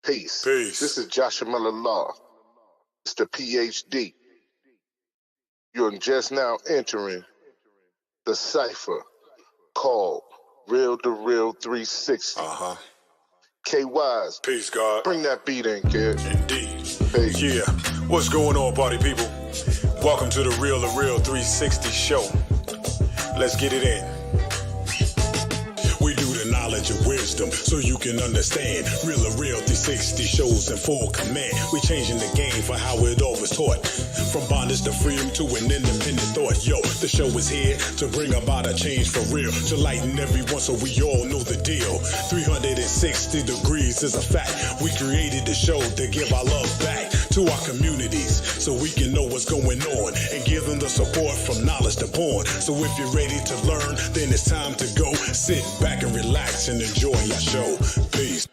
Peace. Peace. This is Joshua Miller Law, Mr. PhD. You're just now entering the cipher called Real2reel360. K-Wise. Peace, God. Bring that beat in, kid. Indeed. Peace. Yeah. What's going on, party people? Welcome to the Real2reel360 show. Let's get it in. We do the knowledge of wisdom so you can understand. Real2reel360 shows in full command. We changing the game for how it all was taught. From bondage to freedom to an independent thought. Yo, the show is here to bring about a change for real. To lighten everyone so we all know the deal. 360 degrees is a fact. We created the show to give our love back to our communities so we can know what's going on and give them the support from knowledge to born. So if you're ready to learn, then it's time to go. Sit back and relax and enjoy your show. Peace.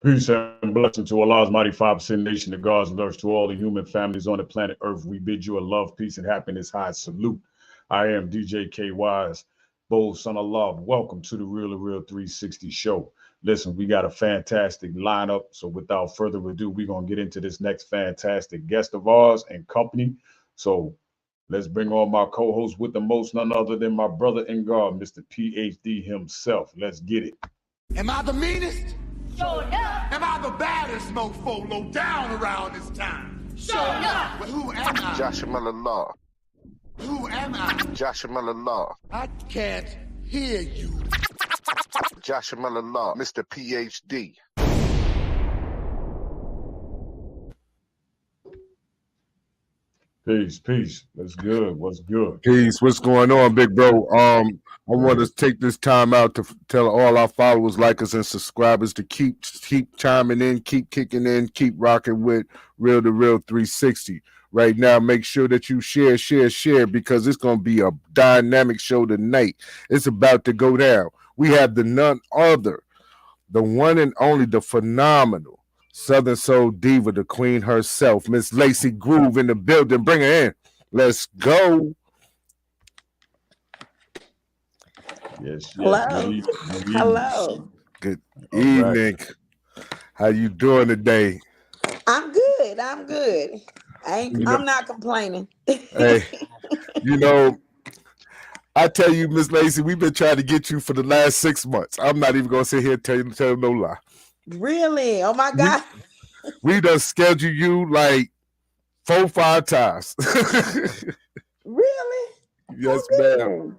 Peace and blessing to Allah's mighty 5% nation, the gods and earth, to all the human families on the planet Earth. We bid you a love, peace, and happiness high salute. I am DJ K-Wise, bold son of love. Welcome to the Real2reel360 show. Listen, we got a fantastic lineup. So without further ado, we're going to get into this next fantastic guest of ours and company. So let's bring on my co-host with the most, none other than my brother in God, Mr. PhD himself. Let's get it. Am I the meanest? Sure enough. Am I the baddest mofo low down around this time? Sure enough. Well, who am I? Joshua Miller Law. Who am I? Joshua Miller Law. I can't hear you. Joshua Miller Law, Mr. PhD. Peace. What's good? What's good? Peace. What's going on, big bro? I want to take this time out to tell all our followers, likers, and subscribers to keep chiming in, keep kicking in, keep rocking with Real2reel360. Right now, make sure that you share, because it's going to be a dynamic show tonight. It's about to go down. We have the none other, the one and only, the phenomenal Southern Soul Diva, the queen herself, Miss Lacee Groove in the building. Bring her in. Let's go. Yes. Hello. Hello. Good evening. Right. How you doing today? I'm good. I'm not complaining. Hey, I tell you, Miss Lacee, we've been trying to get you for the last 6 months. I'm not even gonna sit here and tell you no lie. Really? Oh my God. We done scheduled you like 4-5 times. Really? Yes, ma'am.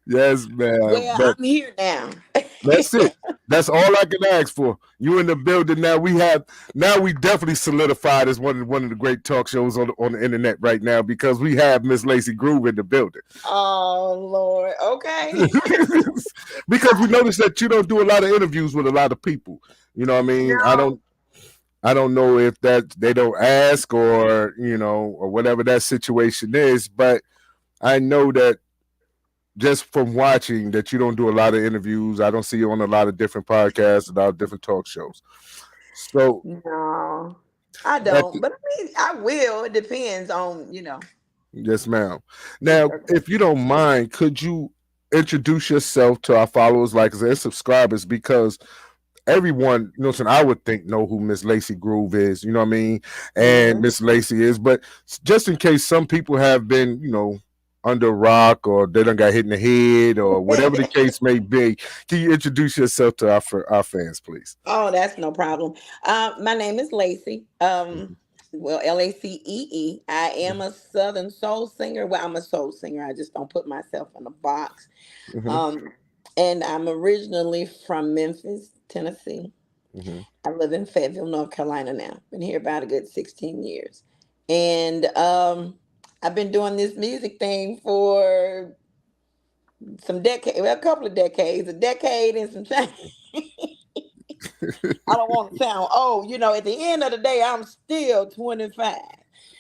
Yes, ma'am. Well, but I'm here now. that's it. That's all I can ask for. You in the building now. We definitely solidified as one of the great talk shows on the internet right now, because we have Miss Lacee Groove in the building. Oh Lord. Okay. Because we noticed that you don't do a lot of interviews with a lot of people. You know what I mean? No. I don't know if that they don't ask or or whatever that situation is, but I know that just from watching that you don't do a lot of interviews. I don't see you on a lot of different podcasts, a lot of different talk shows. So No, I don't. But I mean, I will. It depends on, Yes, ma'am. Now, if you don't mind, could you introduce yourself to our followers, likers, and subscribers? Because everyone, I would think know who Miss Lacee Groove is, you know what I mean? And Miss Lacee is, but just in case some people have been, under a rock, or they done got hit in the head, or whatever the case may be, can you introduce yourself to our fans, please? Oh, that's no problem. My name is Lacee. Well, Lacee. I am a Southern soul singer. Well, I'm a soul singer. I just don't put myself in a box. And I'm originally from Memphis, Tennessee. I live in Fayetteville, North Carolina now. Been here about a good 16 years. And I've been doing this music thing for a couple of decades, a decade and some change. I don't want to sound old. At the end of the day, I'm still 25.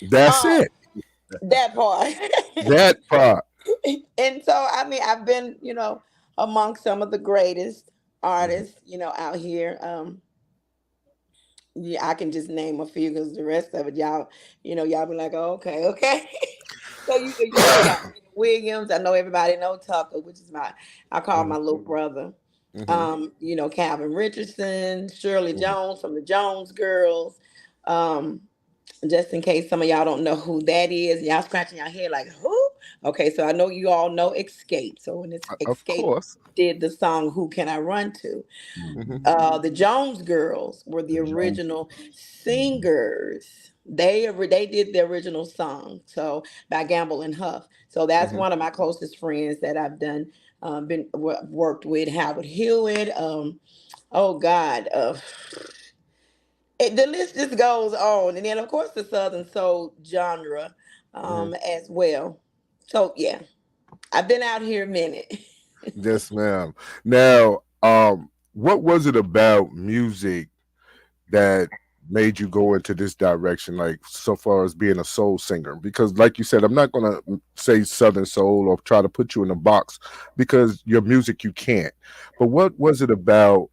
That's it. That part. That part. And so, I mean, I've been, among some of the greatest artists, out here. Yeah, I can just name a few because the rest of it, y'all be like, oh, okay, okay. So we got Williams. I know everybody know Tucker, which is I call my little brother. Mm-hmm. Calvin Richardson, Shirley Jones from the Jones Girls. Um, just in case some of y'all don't know who that is, y'all scratching your head like who? Okay, so I know you all know Escape. So when it's Of Escape course. did the song "Who Can I Run To," Mm-hmm. the Jones Girls were the The Jones. original singers. They did the original song, so by Gamble and Huff. So that's Mm-hmm. one of my closest friends that I've done worked with. Howard Hewitt. Oh God. The list just goes on, and then of course the Southern Soul genre Mm-hmm. as well. So yeah, I've been out here a minute. Yes, ma'am. Now, what was it about music that made you go into this direction, like so far as being a soul singer? Because like you said, I'm not going to say Southern soul or try to put you in a box because your music you can't. But what was it about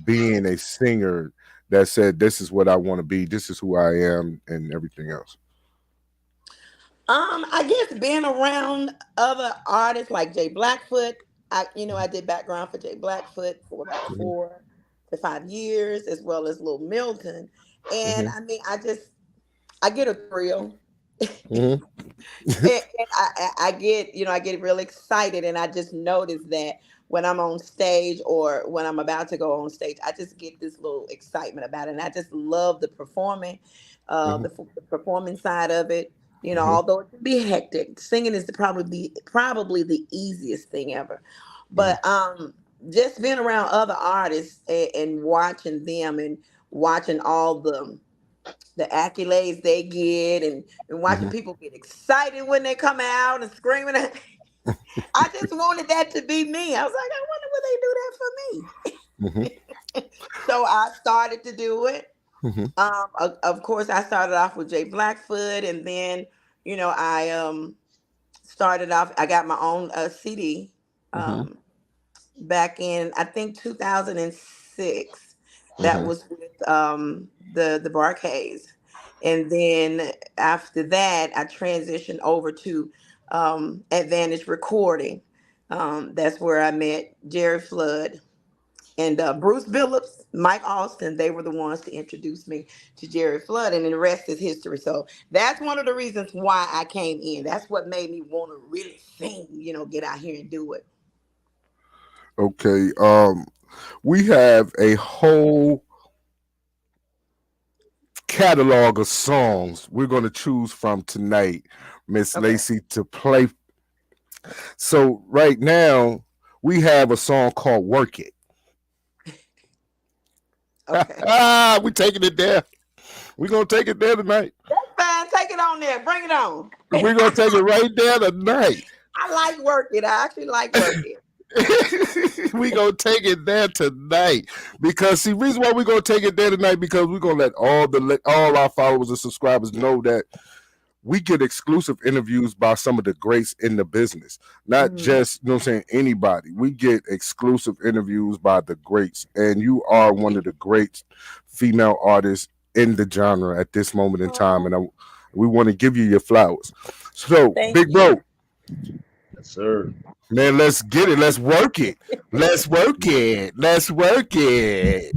being a singer that said, this is what I want to be, this is who I am, and everything else? I guess being around other artists like Jay Blackfoot, I did background for Jay Blackfoot for about Mm-hmm. 4 to 5 years, as well as Lil Milton, and Mm-hmm. I mean, I get a thrill. Mm-hmm. And I get real excited, and I just notice that when I'm on stage or when I'm about to go on stage, I just get this little excitement about it, and I just love the performing, the performing side of it. Mm-hmm. Although it can be hectic, singing is probably the easiest thing ever. But just being around other artists and watching them and watching all the accolades they get and watching Mm-hmm. people get excited when they come out and screaming. I just wanted that to be me. I was like, I wonder would they do that Mm-hmm. for me? So I started to do it. Mm-hmm. Of course, I started off with Jay Blackfoot, and then I started off. I got my own CD Mm-hmm. um, back in I think 2006. That Mm-hmm. was with the Barcades, and then after that, I transitioned over to Advantage Recording. That's where I met Jerry Flood and Bruce Billups, Mike Austin. They were the ones to introduce me to Jerry Flood, and then the rest is history. So that's one of the reasons why I came in. That's what made me want to really sing. Get out here and do it. Okay. We have a whole catalog of songs we're going to choose from tonight, Miss Okay. Lacee, to play. So right now we have a song called "Work It." Okay. We taking it there. We're gonna take it there tonight. Fine. Take it on there. Bring it on. We're gonna take it right there tonight. I like work it. I actually like work it. We gonna take it there tonight because see, reason why we gonna take it there tonight because we're gonna let all our followers and subscribers know that we get exclusive interviews by some of the greats in the business, not just what I'm saying, anybody. We get exclusive interviews by the greats, and you are one of the great female artists in the genre at this moment in time, and we want to give you your flowers. So, Thank big you. bro, Yes, sir. man, let's get it. Let's work it. Let's work it. Let's work it.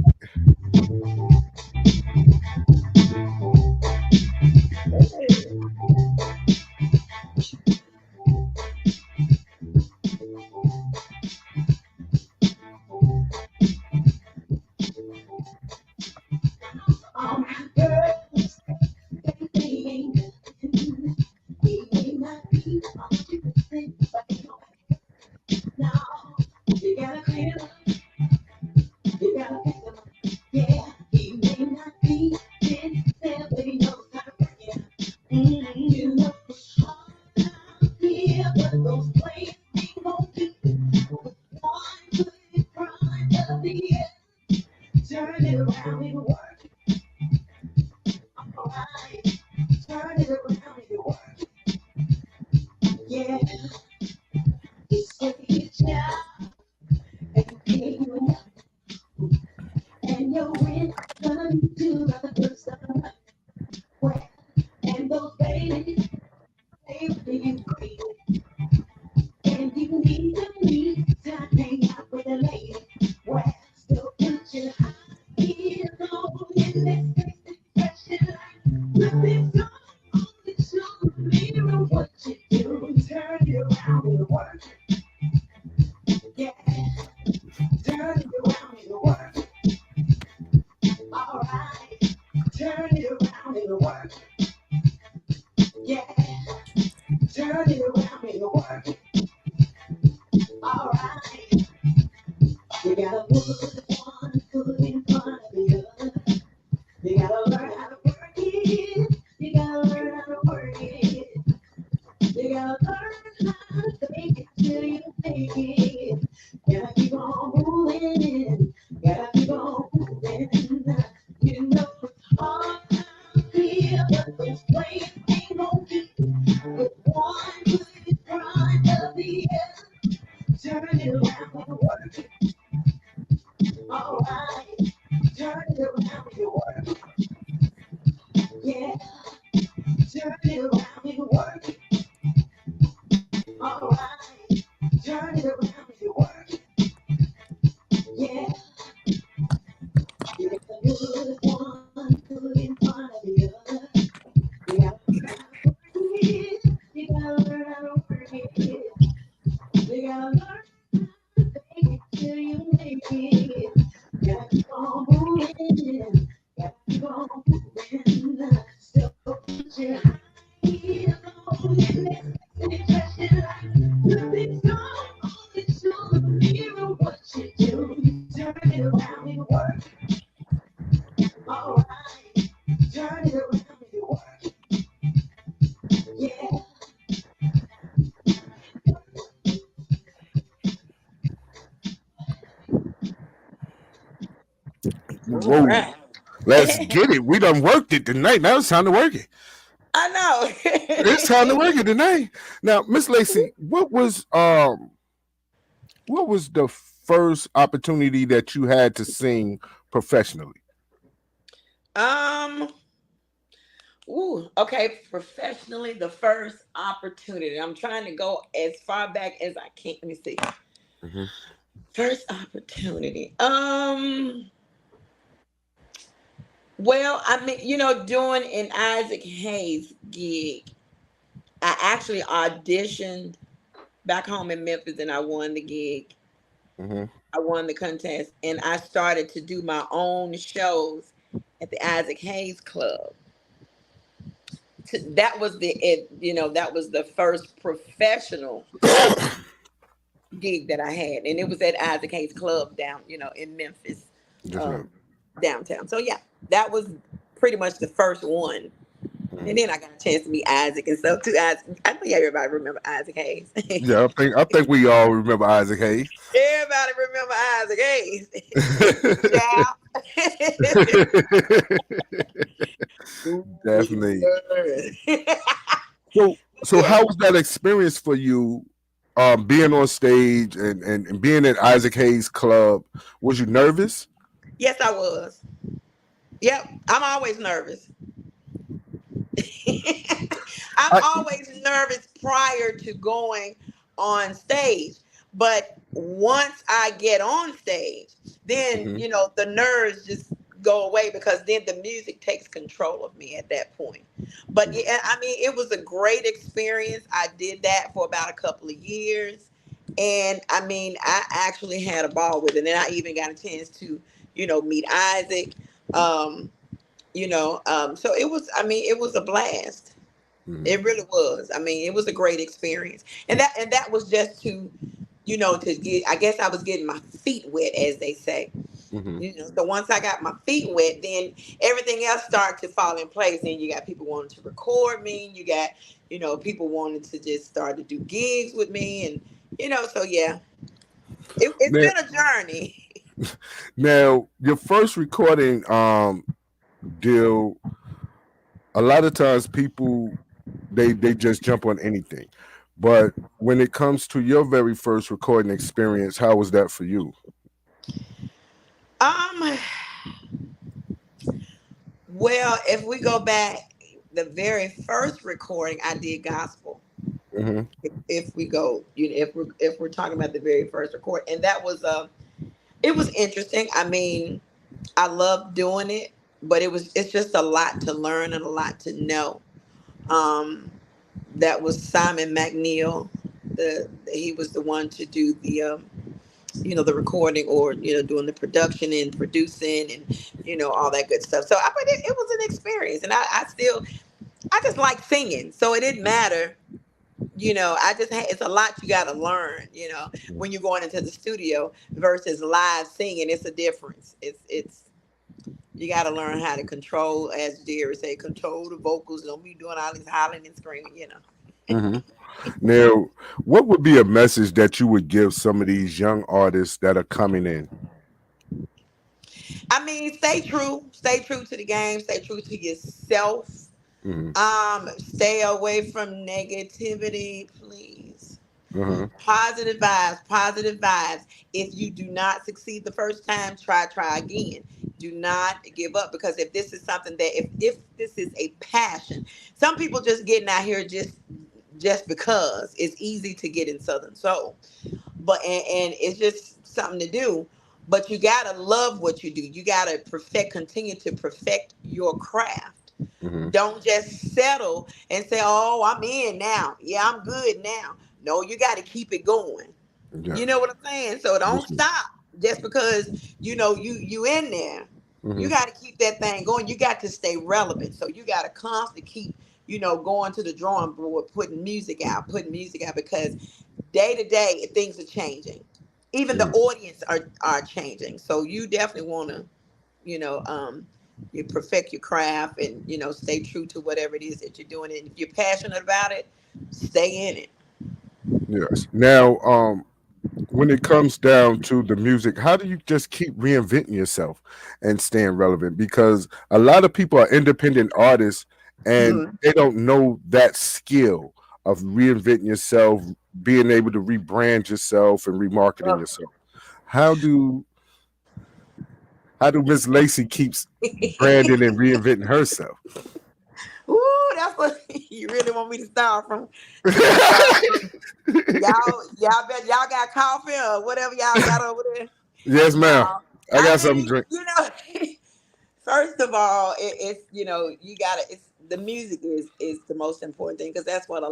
And you need to meet to hang out with a lady. Well, still put your heels on in this expression like nothing's on the mirror. What you do, turn it around and work. Yeah, turn it around and work. All right, turn it around and work. Yeah, turn it around and work. All right. You gotta put one foot in front of the other. You gotta learn how to work it. You gotta learn how to work it. You gotta learn how to fake it till you make it. Gotta keep on moving. Gotta keep on moving. You know it's hard to feel, but this place ain't gonna do. With one foot in front of the other. Turn it around and work it. All right, turn it around and work. Yeah, turn it around and work. All right, turn it around and work. Yeah, you gotta put one foot in front of the other. You gotta learn how to work it. You gotta learn how to work it. You gotta learn how to fake it till you make it. Gotta keep on moving. Gotta keep on moving. Still put your heels on in this expression like nothing's gone on. It's on the mirror. What you do, turn it around and work. All right, turn it around and work. Yeah. All Whoa, right. let's get it. We done worked it tonight. Now it's time to work it. I know. It's time to work it tonight. Now, Miss Lacee, what was the first opportunity that you had to sing professionally? Okay, professionally, the first opportunity. I'm trying to go as far back as I can. Let me see. Mm-hmm. First opportunity. Well, I mean, doing an Isaac Hayes gig, I actually auditioned back home in Memphis and I won the gig. Mm-hmm. I won the contest and I started to do my own shows at the Isaac Hayes Club. That was that was the first professional gig that I had. And it was at Isaac Hayes Club down, in Memphis, Yes, ma'am. downtown. So yeah, that was pretty much the first one. Mm-hmm. And then I got a chance to meet Isaac and stuff too. Isaac, I think everybody remember Isaac Hayes. Yeah, I think we all remember Isaac Hayes. Everybody remember Isaac Hayes. Definitely. So how was that experience for you? Being on stage and being at Isaac Hayes Club, was you nervous? Yes, I was. Yep, I'm always nervous. I'm always nervous prior to going on stage. But once I get on stage, then, the nerves just go away because then the music takes control of me at that point. But yeah, I mean, it was a great experience. I did that for about a couple of years. And I mean, I actually had a ball with it. And I even got a chance to, meet Isaac. So it was a blast. It really was. I mean, it was a great experience. And that was just to, to get, I guess I was getting my feet wet, as they say. So once I got my feet wet, then everything else started to fall in place. And you got people wanting to record me. You got, people wanting to just start to do gigs with me. And, so yeah, it's Now, been a journey. now, your first recording deal, a lot of times people they just jump on anything. But when it comes to your very first recording experience, how was that for you? Well, if we go back, the very first recording I did gospel. Mm-hmm. If we go, if we're talking about the very first record, and that was it was interesting. I mean, I love doing it, but it's just a lot to learn and a lot to know. Um, that was Simon McNeil. He was the one to do the the recording, or doing the production and producing and all that good stuff. So I mean, it was an experience, and I just like singing, so it didn't matter. I just it's a lot you got to learn. When you're going into the studio versus live singing, it's a difference. It's you got to learn how to control, as Jerry say, control the vocals. Don't be doing all this hollering and screaming. Mm-hmm. Now, what would be a message that you would give some of these young artists that are coming in? I mean, stay true to the game, stay true to yourself. Mm-hmm. Stay away from negativity, please. Mm-hmm. Positive vibes. If you do not succeed the first time, try again. Do not give up, because if this is something that if this is a passion, some people just getting out here just because it's easy to get in Southern Soul, but and it's just something to do. But you gotta love what you do. You gotta continue to perfect your craft. Mm-hmm. Don't just settle and say, "Oh, I'm in now. Yeah, I'm good now." No, you got to keep it going. Yeah. You know what I'm saying? So don't Listen. stop just because you in there. You Mm-hmm. got to keep that thing going. You got to stay relevant. So you got to constantly keep going to the drawing board, putting music out, because day to day things are changing. Even the audience are changing. So you definitely want to you know you perfect your craft, and stay true to whatever it is that you're doing, and if you're passionate about it, stay in it. Yes. Now, when it comes down to the music, how do you just keep reinventing yourself and staying relevant? Because a lot of people are independent artists and Mhm. they don't know that skill of reinventing yourself, being able to rebrand yourself and remarketing Ugh. yourself. How do Miss Lacee keeps branding and reinventing herself? Ooh, that's what you really want me to start from. You want me to start from y'all bet y'all got coffee or whatever y'all got over there. Yes, ma'am. No, I I got something to mean, drink. first of all, it's you gotta. It's the music is the most important thing, because that's what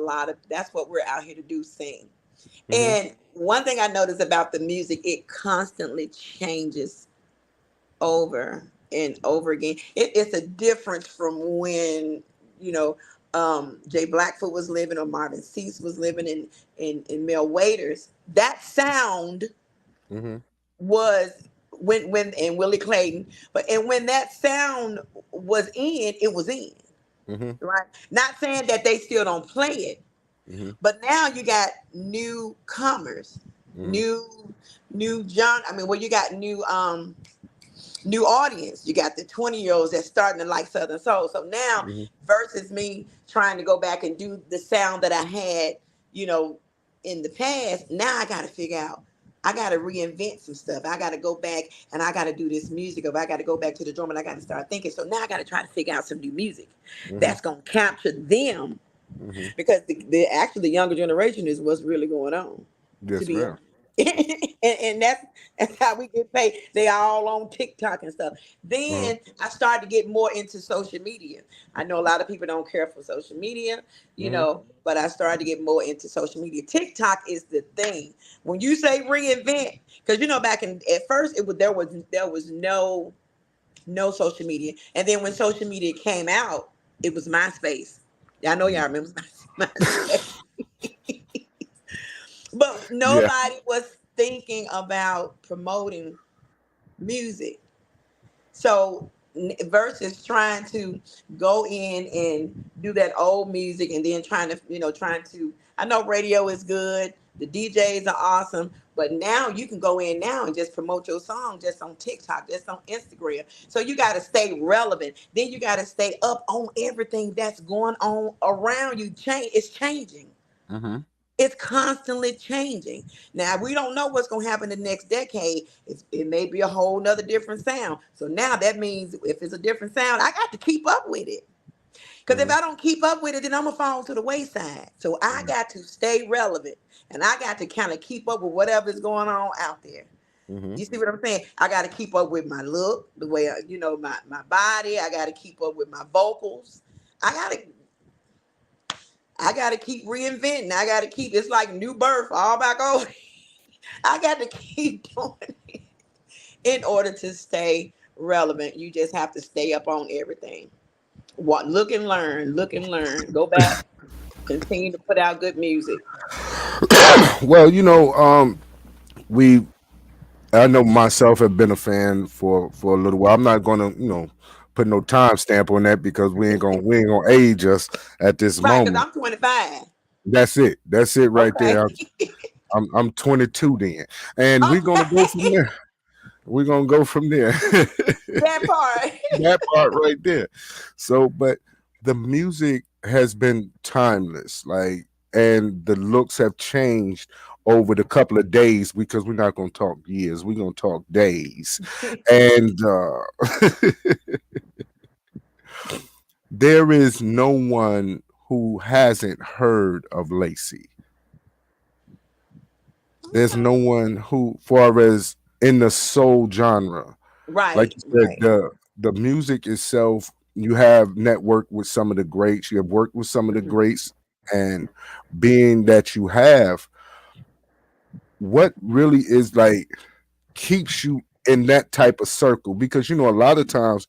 we're out here to do, sing. Mm-hmm. And one thing I notice about the music, it constantly changes over and over again. It's a difference from when you know Jay Blackfoot was living, or Marvin Cease was living, in Mel Waiters. That sound Mm-hmm. was when and Willie Clayton, and when that sound was in, it was in, Mm-hmm. right. Not saying that they still don't play it, Mm-hmm. but now you got newcomers, Mm-hmm. new John. I mean, well, you got new audience. You got the 20-year-olds that's starting to like Southern Soul. So now, Mm-hmm. versus me trying to go back and do the sound that I had, you know, in the past, now I got to figure out. I got to reinvent some stuff. I got to go back and I got to do this music. If I got to go back to the drum, and I got to start thinking. So now I got to try to figure out some new music Mm-hmm. that's going to capture them, Mm-hmm. because actually the younger generation is what's really going on, to Yes, be ma'am. honest. And that's how we get paid. They all on TikTok and stuff. Mm-hmm. Then I started to get more into social media. I know a lot of people don't care for social media, Mm-hmm. but I started to get more into social media. TikTok is the thing. When you say reinvent, because back at first there was no social media, and then when social media came out, it was MySpace. I know y'all remember MySpace. But Yeah. nobody was thinking about promoting music. So versus trying to go in and do that old music, and then I know radio is good, the DJs are awesome, but now you can go in now and just promote your song just on TikTok, just on Instagram. So you got to stay relevant. Then you got to stay up on everything that's going on around you. It's changing. Mm-hmm. It's constantly changing. Now we don't know what's gonna happen the next decade. It may be a whole nother different sound. So now that means if it's a different sound, I got to keep up with it. Because if I don't keep up with it, then I'm gonna fall to the wayside. So I got to stay relevant, and I got to kind of keep up with whatever's going on out there. You see what I'm saying? I got to keep up with my look, the way my body. I got to keep up with my vocals. I gotta keep reinventing. I gotta keep. It's like new birth all back over. I got to keep doing it in order to stay relevant. You just have to stay up on everything. What? Look and learn. Look and learn. Go back. Continue to put out good music. Well, we I know myself have been a fan for a little while. I'm not gonna, put no time stamp on that because we ain't gonna age us at this Right, because moment. I'm 25. That's it. That's it right Okay. there. I'm 22 then, and we're gonna go from Okay. there. We're gonna go from there. That part. That part right there. So, but the music has been timeless, like, and the looks have changed over the couple of days because we're not gonna talk years, we're gonna talk days. And there is no one who hasn't heard of Lacee. There's no one who, far as in the soul genre, like Right, you said, right. the music itself, you have networked with some of the greats, you have worked with some of the Mhm. greats, and being that you have, what really is like keeps you in that type of circle? Because a lot of times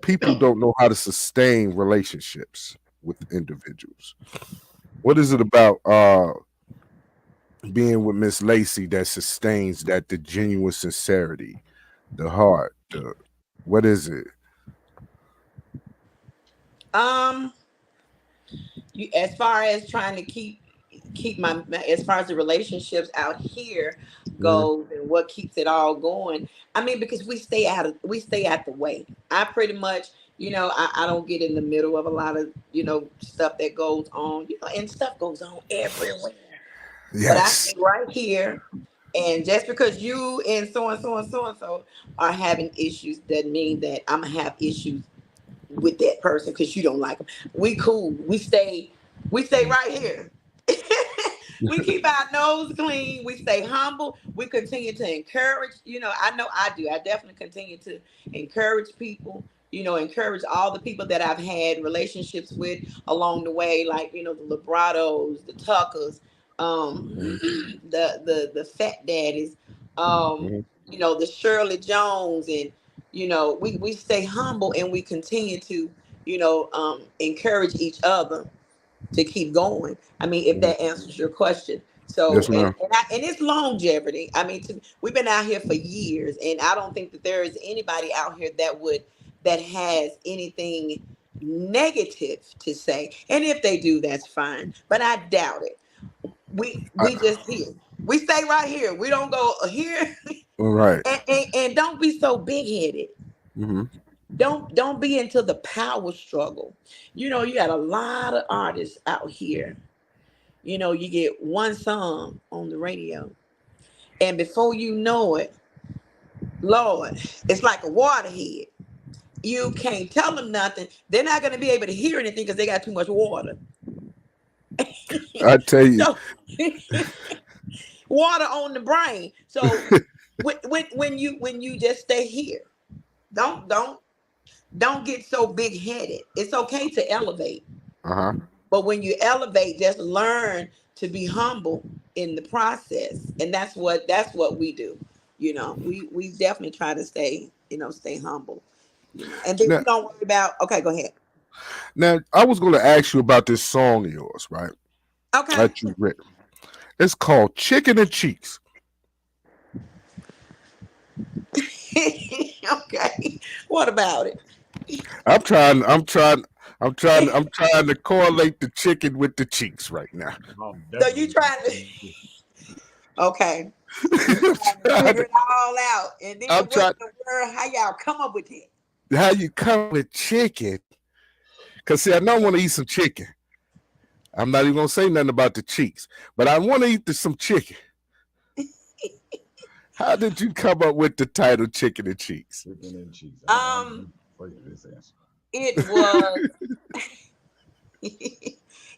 people don't know how to sustain relationships with individuals. What is it about being with Miss Lacee that sustains that, the genuine sincerity, the heart, what is it? Um, as far as trying to keep my as far as the relationships out here Mhm. goes and what keeps it all going. I mean, because we stay out the way. I pretty much, I don't get in the middle of a lot of, stuff that goes on, and stuff goes on everywhere. But I Yes. stay right here. And just because you and so and so and so and so are having issues doesn't mean that I'm gonna have issues with that person because you don't like them. We cool. We stay right here. We keep our nose clean. We stay humble. We continue to encourage. I know I do. I definitely continue to encourage people. Encourage all the people that I've had relationships with along the way, like the Libratos, the Tuckers, Mhm. the Fat Daddies, Mhm. the Shirley Jones, and we stay humble and we continue to encourage each other to keep going. I mean, if Mhm. that answers your question. So Yes, and ma'am. and it's longevity. I mean, we've been out here for years, and I don't think that there is anybody out here that has anything negative to say. And if they do, that's fine. But I doubt it. We just here. We stay right here. We don't go here. All right. And don't be so big headed. Mhm. Don't be into the power struggle. You got a lot of artists out here. You get one song on the radio, and before you know it, Lord, it's like a waterhead. You can't tell them nothing. They're not going to be able to hear anything because they got too much water. I tell you. So water on the brain. So when you just stay here, don't get so big headed. It's okay to elevate. Uh-huh. But when you elevate, just learn to be humble in the process. And that's what we do. We definitely try to stay humble. And then Now, we don't worry about, okay, go ahead. now I was going to ask you about this song of yours, right? Okay. That you written. It's called Chicken and Cheeks. Okay. What about it? I'm trying. I'm trying. I'm trying. I'm trying to correlate the chicken with the cheeks right now. I'm So you definitely trying to, okay. You trying to trying figure to- it all out. And then I'm what trying. in the world, how y'all come up with it? How you come with chicken? Cause see, I don't want to eat some chicken. I'm not even gonna say nothing about the cheeks, but I want to eat some chicken. How did you come up with the title "Chicken and Cheeks"? chicken and cheese. Um, I'm waiting for this answer. It was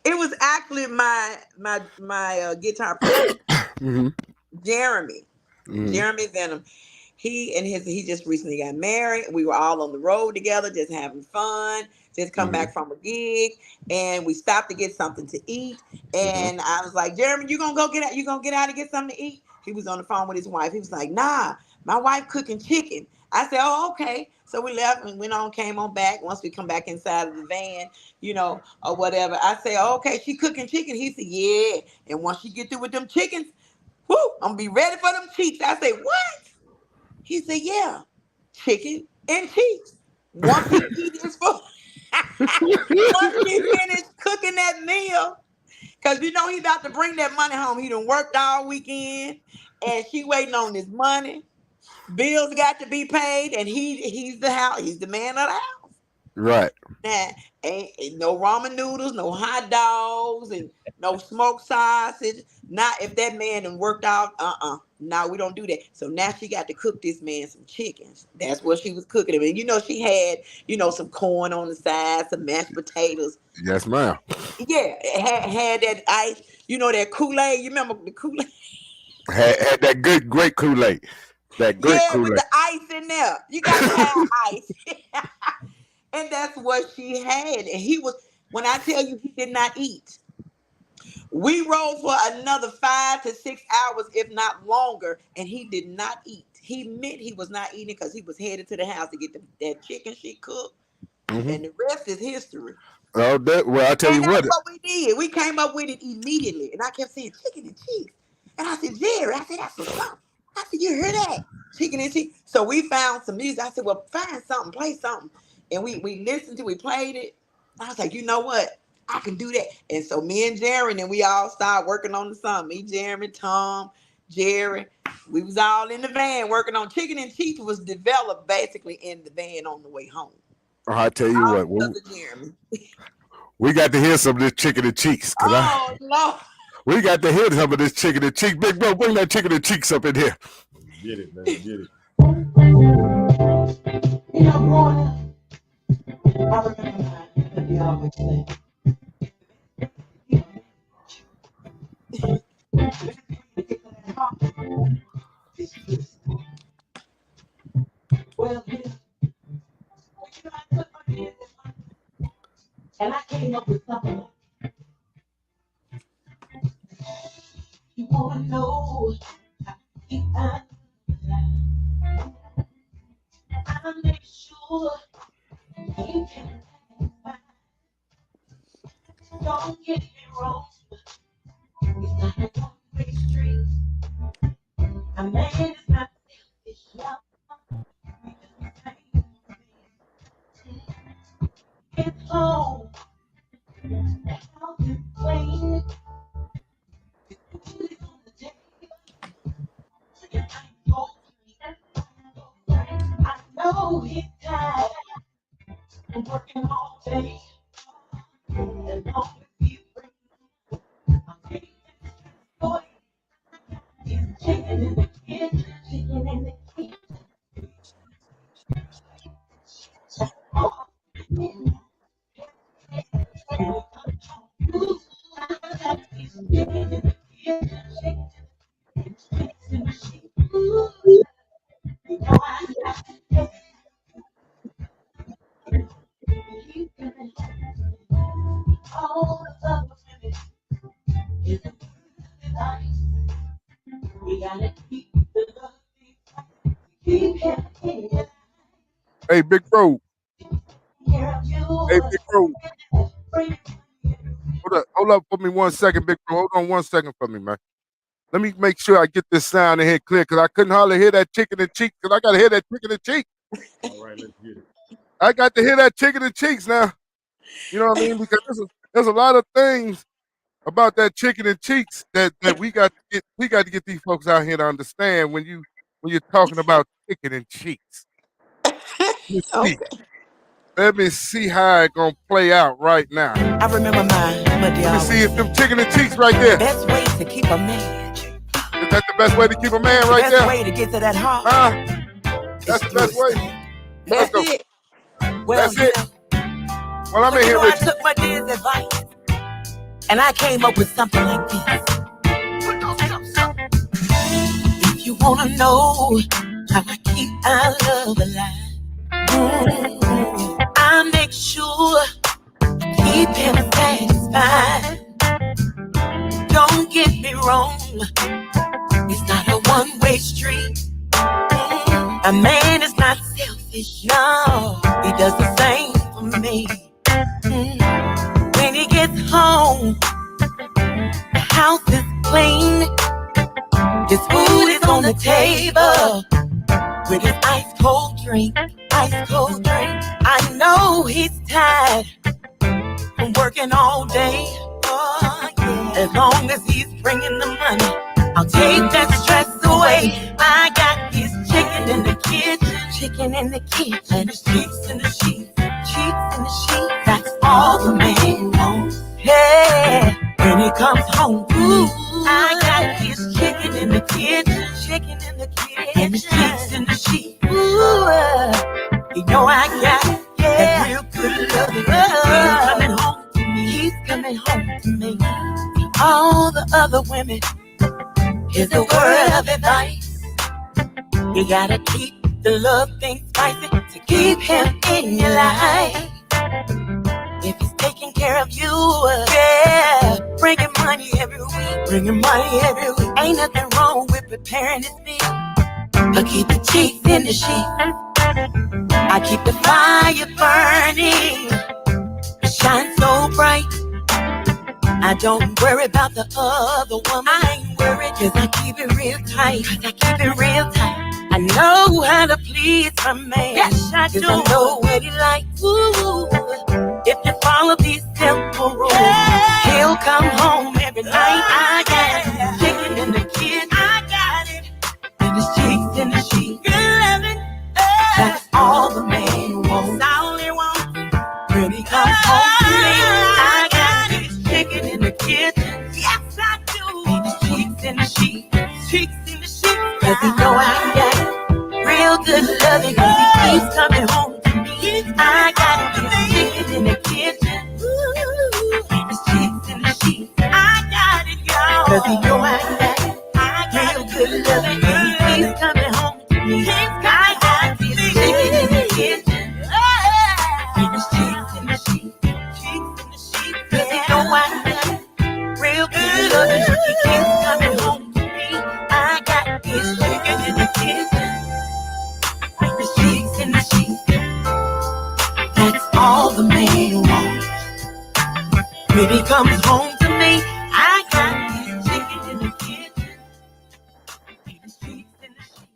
it was actually my guitar player, Mm-hmm. Jeremy. Mm-hmm. Jeremy Venom. He just recently got married. We were all on the road together, just having fun, just come back from a gig, and we stopped to get something to eat. And I was like, Jeremy, you gonna go get out? You gonna get out and get something to eat? He was on the phone with his wife. He was like, nah, my wife cooking chicken. I said, oh, okay. So we left and went on, came on back. Once we come back inside of the van, or whatever, I say, oh, okay, she cooking chicken. He said, yeah. And once she get through with them chickens, whoo, I'm gonna be ready for them cheeks. I say, what? He said, yeah, chicken and cheeks. Once he eat his food, once he finished cooking that meal, because he about to bring that money home. He done worked all weekend, and she waiting on his money. Bills got to be paid, and he's the man of the house. Right. Now, ain't no ramen noodles, no hot dogs, and no smoked sausage. Not if that man done worked out. No, we don't do that. So now she got to cook this man some chickens. That's what she was cooking him. And she had, some corn on the side, some mashed potatoes. Yes, ma'am. Yeah, had that ice, that Kool-Aid. You remember the Kool-Aid? Had that great Kool-Aid. That great Yeah, Kool-Aid. with the ice in there. You got to have ice. And that's what she had. And when I tell you he did not eat, we rode for another 5 to 6 hours, if not longer, and he did not eat. He meant he was not eating because he was headed to the house to get that chicken she cooked, and the rest is history. Oh, I tell you That's what we did. We came up with it immediately, and I kept saying chicken and cheese. And I said, Jerry, that's a song. I said, you hear that? Chicken and cheese. So we found some music. I said, well, find something, play something. And we listened to, we played it. I was like, you know what? I can do that. And so me and Jerry, and we all started working on the song. Me, Jeremy, Tom, Jerry. We was all in the van working on Chicken and Cheese. Was developed basically in the van on the way home. I tell you all what, Jeremy. We got to hear some of this chicken and cheeks. Lord. We got to hear some of this chicken and cheeks. Big bro, bring that chicken and cheeks up in here. Get it, man. Get it. Growing up, I remember they always say, well, I took my hands and I came up with something. You wanna know how to keep time? I make sure you can find. Don't get me wrong, it's not a one-way street. A man is not selfish, love. It's home. How to clean it on the table. I know he's tired and working all day. And long as you bring a cake boy, he's chicken in the kitchen, chicken in the kitchen. Hey, big bro. Hey, big bro. Hold up for me 1 second, big bro. Hold on 1 second for me, man. Let me make sure I get this sound in here clear, because I couldn't hardly hear that chicken and cheeks, because I got to hear that chicken and cheeks. All right, let's get it. I got to hear that chicken and cheeks now. You know what I mean? Because there's a lot of things about that chicken and cheeks that we got to get these folks out here to understand when you're talking about chicken and cheeks. Let me see how it's gonna play out right now. I remember mine, but let me see if them chicken and cheeks right there. Best way to keep a man. Is that the best way to keep a man right there? Best way to get to that heart. That's the best way. That's it. Well, That's it. Well, I'm But in you here know, I with you. took my dad's advice, and I came up with something like this. If you wanna know how I keep our love alive, I make sure keep him satisfied. Don't get me wrong, it's not a one-way street. A man is not selfish, no, he does the same for me. When he gets home, the house is clean, his food is on the table, with his ice cold drink, ice cold drink. I know he's tired from working all day. Oh, yeah. As long as he's bringing the money, I'll take that stress away. I got his chicken in the kitchen, and his cheeks in the sheets, That's all the man wants. Hey, when he comes home, ooh, I got his chicken in the kitchen, and his cheeks in the sheets. Ooh, you know I got that real good love. He's coming home to me. All the other women, here's a word of advice. You gotta keep the love thing spicy to keep him in your life. If he's taking care of you, yeah, bringing money every week, Ain't nothing wrong with preparing his meal. I keep the cheeks in the sheet. I keep the fire burning. It shines so bright. I don't worry about the other woman. I ain't worried, cause I keep it real tight. I know how to please my man. Yes, I do. I know what he likes. Ooh, if you follow these simple rules, he'll come home every night. I got it. Chicken in the kitchen. I got it. And his cheeks in the sheet. Good loving. That's all the man wants. That's all he wants. When he comes home to me, I got his chicken in the kitchen. Yes, I do. And his cheeks in the sheet. Cause he know I got real good loving. Cause he keeps coming home to me. I got his chicken in the kitchen. And his cheeks in the sheet. I got it, y'all. Cause he know I got real good loving. And he keeps coming home to me. I got his chicken in the kitchen. And his cheeks in the sheet. Cause he know I got real good loving. He keeps coming home to me. I got his chicken in the kitchen. And his cheeks in the sheet. That's all the man wants. When he comes home to me, I got his chicken in the kitchen. And his cheeks in the sheet.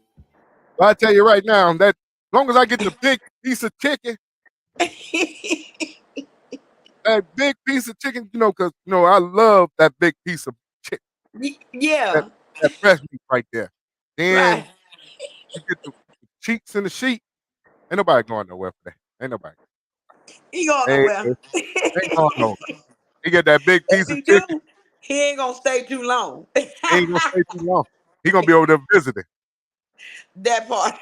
Well, I tell you right now, that as long as I get the big piece of chicken, that big piece of chicken, because I love that big piece of chicken. Yeah. That breast meat right there. Then Right. you get the cheeks in the sheet. Ain't nobody going nowhere for that. Ain't nobody. He going Ain't nowhere. going nowhere. You get that big piece If of he chicken, do, he ain't gonna stay too long. ain't gonna stay too long. He gonna be over there visiting, That part.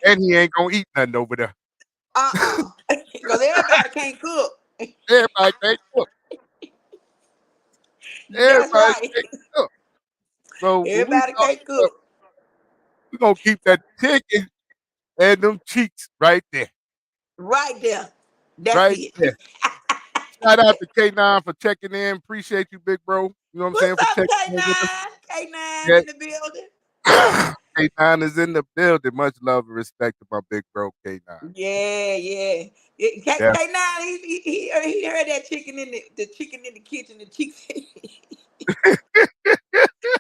and he ain't gonna eat nothing over there. Because everybody can't cook. Everybody can't cook. That's Everybody right. can't cook. So when we Everybody talk can't about, cook. we gonna keep that chicken and them cheeks right there. Right there. That's Right it. there. Shout out to K9 for checking in. Appreciate you, big bro. You know what I'm saying? What's For up, checking in with us. K9 Yeah. in the building. K9 is in the building. Much love and respect to my big bro, K9. Yeah. Yeah. K9, he heard that chicken in the chicken in the kitchen, the cheeks.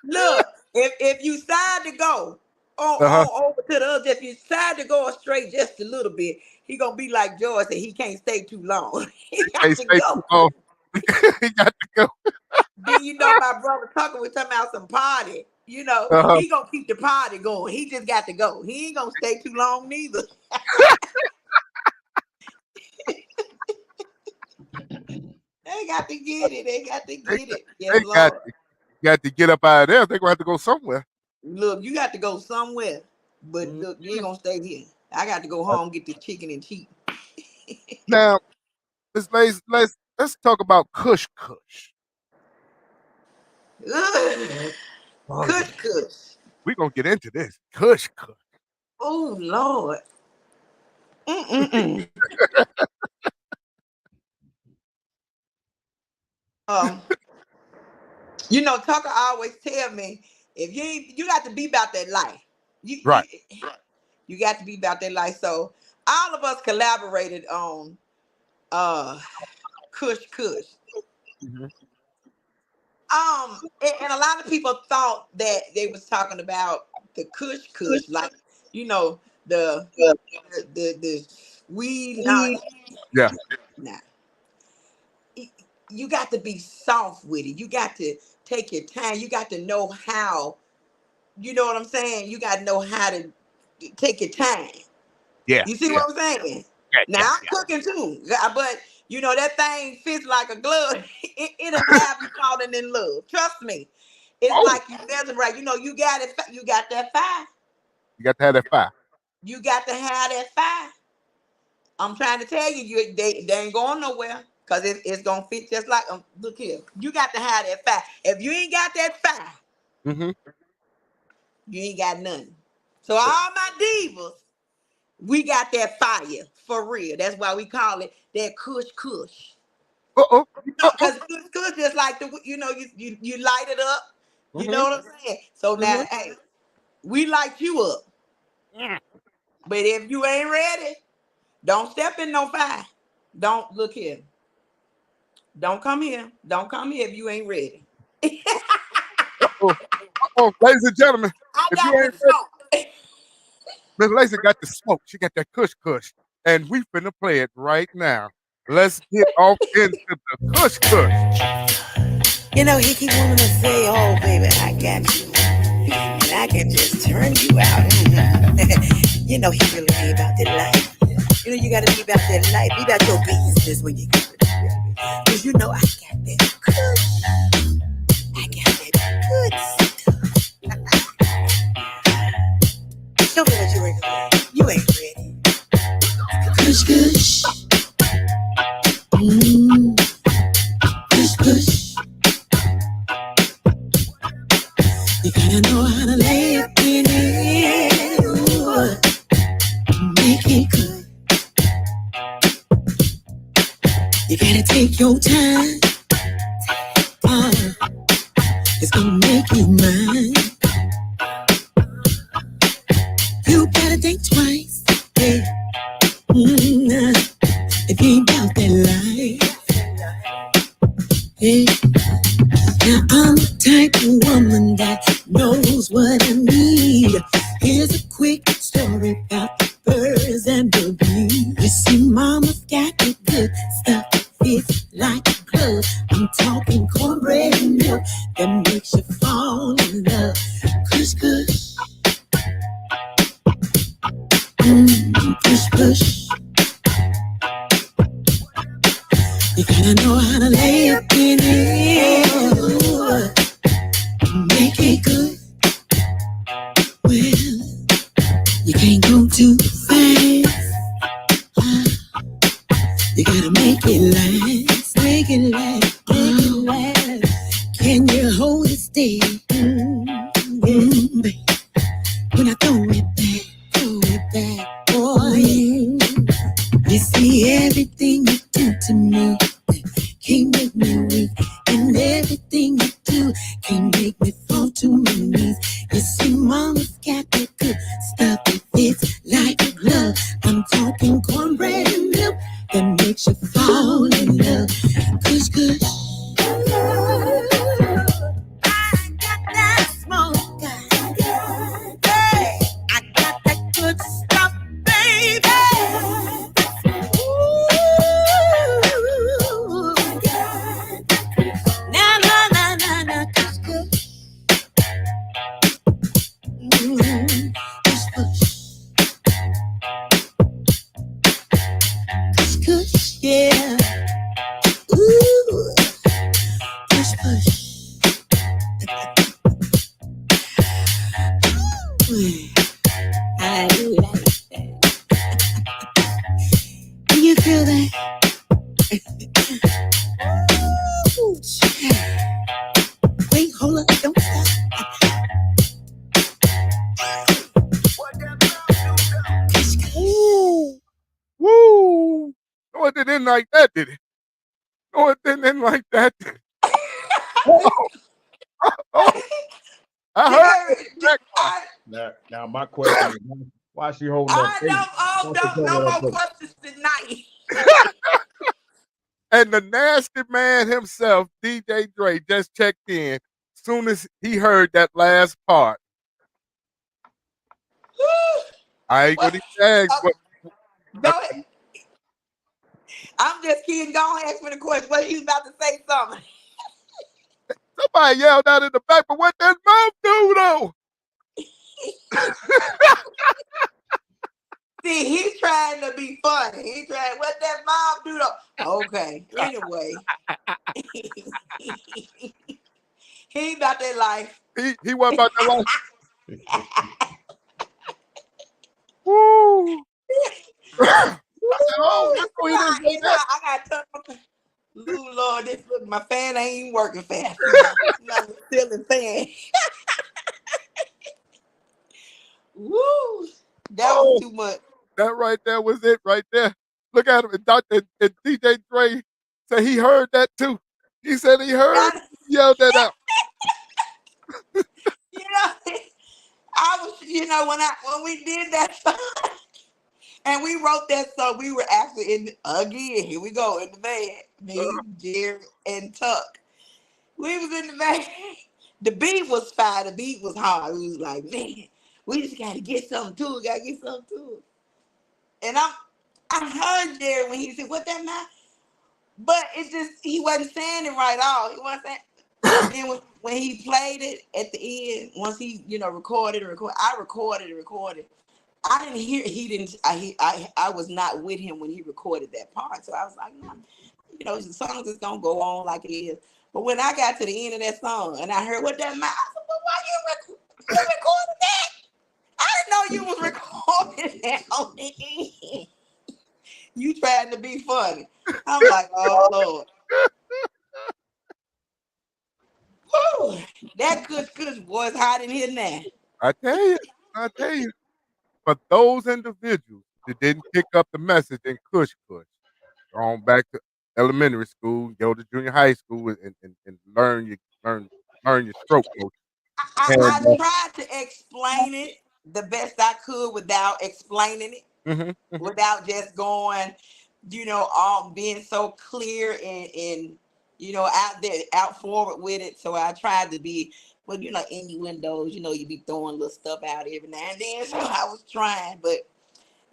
Look, if you decide to go on over to the other, if you decide to go straight just a little bit, he gonna be like George and he can't stay too long. He got Hey, to stay go. too long. He got to go. Then my brother Tucker was talking about some party. He gonna keep the party going. He just got to go. He ain't gonna stay too long neither. They got to get it. Yes, They Lord. got to get up out of there. They're gonna have to go somewhere. Look, you got to go somewhere. But look, you ain't gonna stay here. I got to go home, get the chicken and cheese. Now, Miss Lacee, let's talk about Kush Kush. Ugh. Oh, Kush yeah. Kush. We're gonna get into this. Kush Kush. Oh Lord. Mm-mm-mm. um, Tucker always tell me, if you ain't, you got to be about that life. You Right. you got to be about that life. So all of us collaborated on Kush Kush. Mhm. And a lot of people thought that they was talking about the Kush Kush, like the the weed. Yeah. Nah, you got to be soft with it. You got to take your time. You got to know how. You know what I'm saying? You got to know how to take your time. Yeah. You see Yeah. what I'm saying? Yeah. Now Yeah. I'm cooking too, but that thing fits like a glove. It'll have you falling in love. Trust me. It's Oh, like you mesmerized. You got it. You got that fire. you got to have that fire. You got to have that fire. I'm trying to tell you, they ain't going nowhere because it's gonna fit just like. Look here, you got to have that fire. If you ain't got that fire, Mm-hmm. you ain't got nothing. So all my divas, we got that fire for real. That's why we call it that Kush Kush. Uh-oh. Uh-oh. Because Kush Kush is like you light it up. You Mm-hmm. know what I'm saying? So now, Mm-hmm. hey, we light you up. But if you ain't ready, don't step in no fire. Don't look here. Don't come here. Don't come here if you ain't ready. Uh-oh. Uh-oh. Ladies and gentlemen, I if you got the ain't ready, smoke. Miss Lacee got the smoke. She got that Kush Kush. And we finna play it right now. Let's get off into the Kush Kush. He keep wanting to say, oh, baby, I got you. And I can just turn you out. He really be about that life. You got to be about that life. Be about your business when you get it, baby. Because I got that good. I got that good stuff. Show me what you ready for. You ain't ready. Kush, kush. Kush, kush. You gotta know how to lay up in it. Ooh, make it good. You gotta take your time. It's gonna make you mine. You gotta think twice. Yeah. If you ain't about that life. Yeah. Now I'm the type of woman that knows what I need. Here's a quick story about the birds and the bees. You see, mama's got the good stuff that fits like a glove. I'm talking cornbread and milk that makes you fall in love. Kush, kush. Push, push. You gotta know how to lay up in it. Make it good. Well, you can't go too fast. You gotta make it last. Make it last. Make it last. Can you hold Wait, hold on, don't stop. Woo! Woo! No, it didn't end like that, did it? No, it didn't end like that. Oh, oh, I heard that part. Now my question is, why is she holding up? I know. Oh, no more questions tonight. And the nasty man himself, DJ Dre, just checked in. Soon as he heard that last part, I ain't gonna ask what. Go ahead. I'm just kidding. Don't ask me the question. What you about to say something? Somebody yelled out in the back, but what that mouth do though? See, he's trying to be funny. He's trying. What that mom do though? Okay. Anyway, he ain't about that life. He wasn't about that life. Woo! I said, oh, that's why he didn't say that. I got to. Ooh, Lord, this look, my fan ain't even working fast. My ceiling fan. Woo! That was too much. That right there was it right there. Look at him. And DJ Dre said he heard that too. He said he heard. He yelled that out. I was, when we did that song and we wrote that song, we were actually again, here we go, in the van. Me, Jerry, and Tuck. We was in the van. The beat was fine. The beat was hard. We was like, man, we just got to get something to it. And I heard Jerry when he said, what that man? But it just, he wasn't saying it right all. He wasn't saying. And then when he played it at the end, once he, recorded, I recorded. I didn't hear, I was not with him when he recorded that part. So I was like, no, the song is going to go on like it is. But when I got to the end of that song and I heard what that man, I said, well, why you recorded that? I didn't know you was recording that on the end. You trying to be funny. I'm like, oh, Lord. Woo, that kush was hot in here now. I tell you. For those individuals that didn't pick up the message in Kush, go on back to elementary school, go to junior high school, and learn your stroke motion. I tried to explain it the best I could without explaining it, without just going, being so clear and out forward with it. So I tried to be, innuendos, you be throwing little stuff out every now and then. So I was trying, but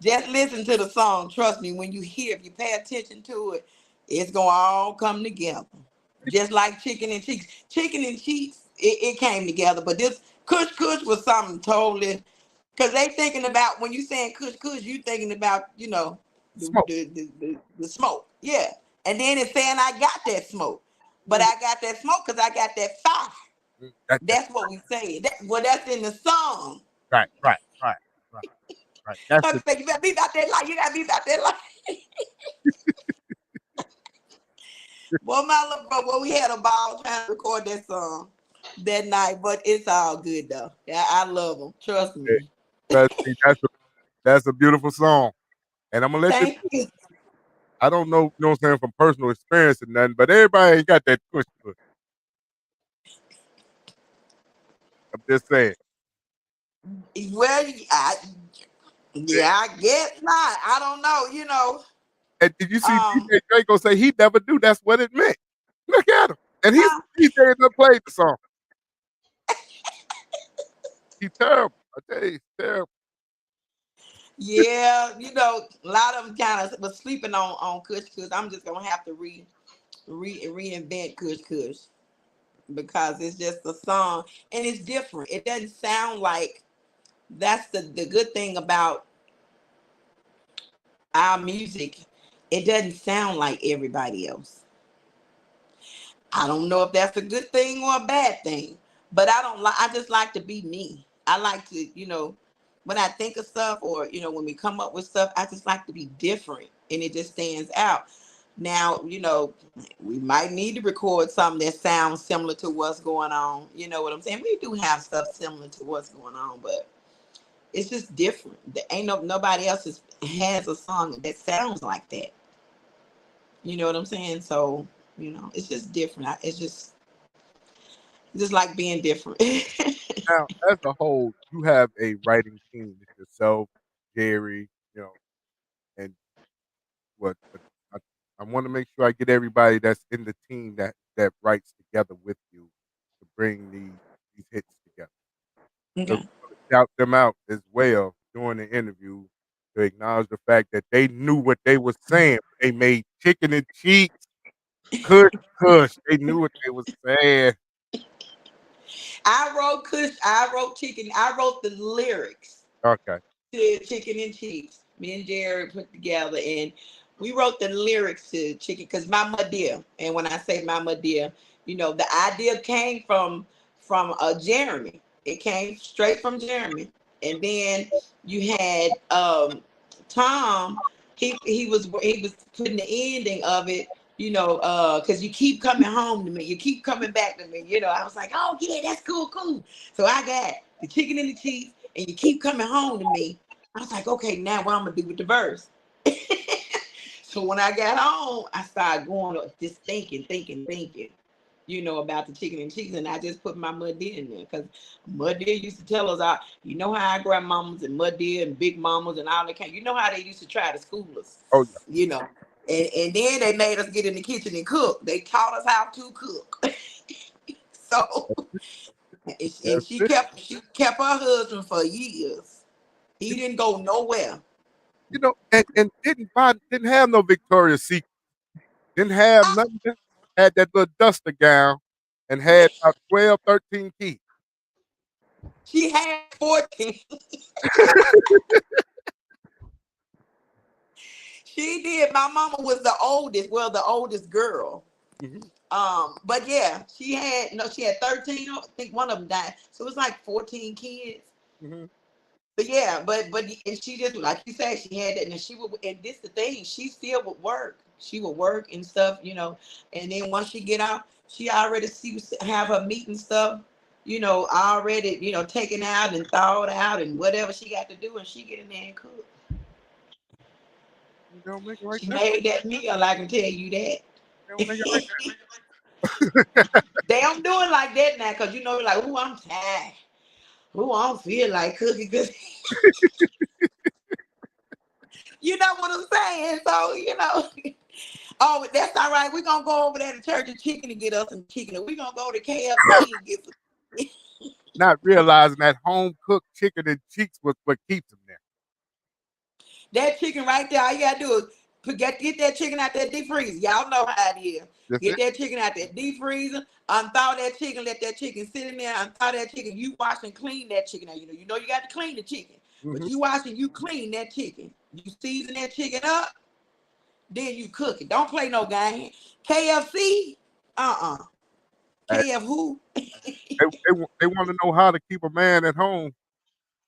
just listen to the song. Trust me, when you hear, if you pay attention to it, it's going to all come together. Just like Chicken and Cheeks. Chicken and Cheeks, it came together. But this Kush was something totally, because they thinking about, when you saying Kush, you thinking about, the smoke. Yeah. And then it's saying I got that smoke. But I got that smoke because I got that fire. That's what we say. That's in the song. Right. That's you better be about that light. You gotta be about that light. Well, my little bro, we had a ball trying to record that song that night, but it's all good though. Yeah, I love them. Trust me. That's a beautiful song. And I'm gonna let Thank you. I don't know, you know what I'm saying, from personal experience and nothing, but everybody ain't got that Kush. I'm just saying. Well, I guess not. I don't know, And did you see DJ Draco say he never knew that's what it meant? Look at him. And he's DJ that played the song. He's terrible. I tell you, he's terrible. Yeah, a lot of them kind of was sleeping on Kush. I'm just gonna have to reinvent Kush because it's just a song and it's different. It doesn't sound like, that's the good thing about our music. It doesn't sound like everybody else. I don't know if that's a good thing or a bad thing, but I just like to be me. I like to, when I think of stuff or, when we come up with stuff, I just like to be different and it just stands out. Now, we might need to record something that sounds similar to what's going on. You know what I'm saying? We do have stuff similar to what's going on, but it's just different. There ain't nobody else has a song that sounds like that. You know what I'm saying? So, it's just different. It's just like being different. Now, as a whole, you have a writing team. It's yourself, Jerry, and what I want to make sure I get everybody that's in the team that writes together with you to bring these hits together. So Okay. shout them out as well during the interview to acknowledge the fact that they knew what they were saying. They made chicken and cheeks, kush, kush. They knew what they were saying. I wrote Kush. I wrote Chicken. I wrote the lyrics Okay. to Chicken and Cheeks. Me and Jerry put together, and we wrote the lyrics to Chicken because my dear. And when I say my dear, the idea came from Jeremy. It came straight from Jeremy, and then you had Tom. He was putting the ending of it. Because you keep coming home to me, you keep coming back to me. I was like, oh yeah, that's cool. So I got the chicken and the cheese, and you keep coming home to me. I was like, okay, now what I'm gonna do with the verse? So when I got home, I started going just thinking, about the chicken and cheese, and I just put my mud deer in there because mud deer used to tell us, how our grandmamas and mud deer and big mamas and all that kind. How they used to try to school us, Oh and then they made us get in the kitchen and cook. They taught us how to cook. So, yeah. and she kept her husband for years. He didn't go nowhere. And didn't have no Victoria's Secret. Didn't have nothing. Had that little duster gown and had about 12, 13 kids. She had 14. She did. My mama was the oldest. Well, the oldest girl. Mhm, But yeah, she had 13. I think one of them died. So it was like 14 kids. mhm. But yeah, but and she just like you said, she had that, and she would. And this the thing, she still would work. She would work and stuff. And then once she get out, she would have her meat and stuff. Already taken out and thawed out and whatever she got to do, and she get in there and cook. They don't make it right She there. made that meal. I can tell you that. They don't make it right They don't do it like that now, cause like, oh, I'm tired. Oh, I don't feel like cooking, cause you know what I'm saying. So oh, that's all right. We're gonna go over there to Church of Chicken and get us some chicken. And we're gonna go to KFC and get some. not realizing that home cooked chicken and cheeks was what keeps them there. That chicken right there, all you gotta do is get that chicken out that deep freezer. Y'all know how it is. That's Get it. that chicken out that deep freezer, unthaw that chicken, let that chicken sit in there, unthaw that chicken. You wash and clean that chicken. Now, you got to clean the chicken. But Hmm. you wash and you clean that chicken. You season that chicken up, then you cook it. Don't play no game. KFC, KF who? They want to know how to keep a man at home,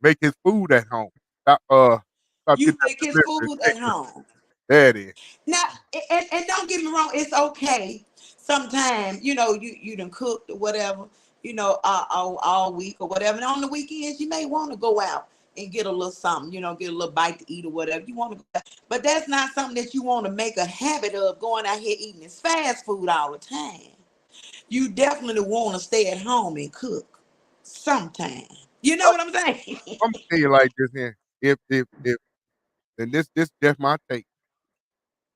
make his food at home. Stop, stop You getting that make his delivery. food at home. There it is. Now, and don't get me wrong, it's okay. Sometimes, you done cooked or whatever, all week or whatever. And on the weekends, you may want to go out and get a little something, get a little bite to eat or whatever. You want to go, but that's not something that you want to make a habit of going out here eating this fast food all the time. You definitely want to stay at home and cook sometime. You know I'm, what I'm saying? I'm gonna tell you like this here. If and this just my take.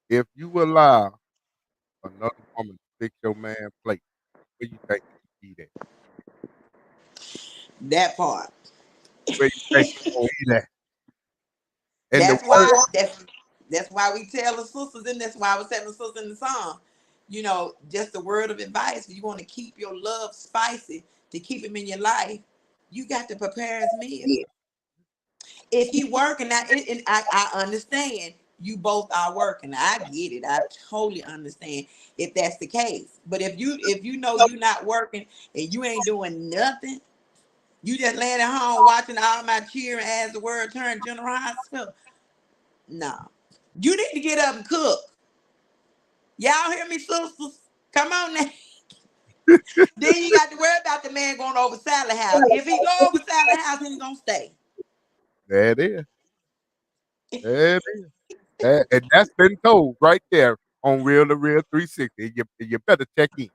If you allow another woman to fix your man plate, where you think he eat at? That part. Where you think he gonna eat at? And the That's word, why that's why we tell the sisters, and that's why I was telling the sisters in the song, just a word of advice. If you want to keep your love spicy, to keep him in your life, you got to prepare his meal. If he working, and I understand you both are working. I get it. I totally understand if that's the case. But if you know you're not working and you ain't doing nothing, you just laying at home watching all my cheering as the word turned General Hospital. No. You need to get up and cook. Y'all hear me, sisters? Come on now. Then you got to worry about the man going over Sally house. If he go over Sally house, he gonna stay. There it is. There it is. And that's been told right there on Real to Real 360. You better check in.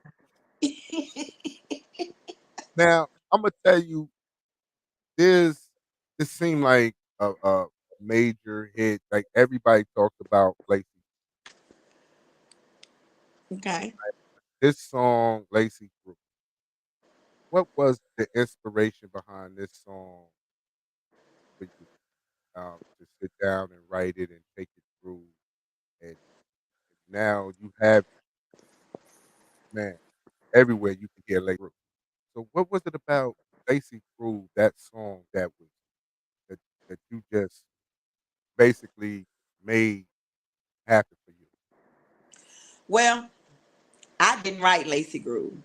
Now, I'm gonna tell you this. This seemed like a major hit. Like everybody talked about Lacey. Okay. This song, Lacee Groove. What was the inspiration behind this song for you to sit down and write it and take it through? And now you have, man, everywhere you can hear Lacey Groove. So what was it about Lacee Groove, that song that, that you just basically made happen for you? Well, I didn't write Lacee Groove.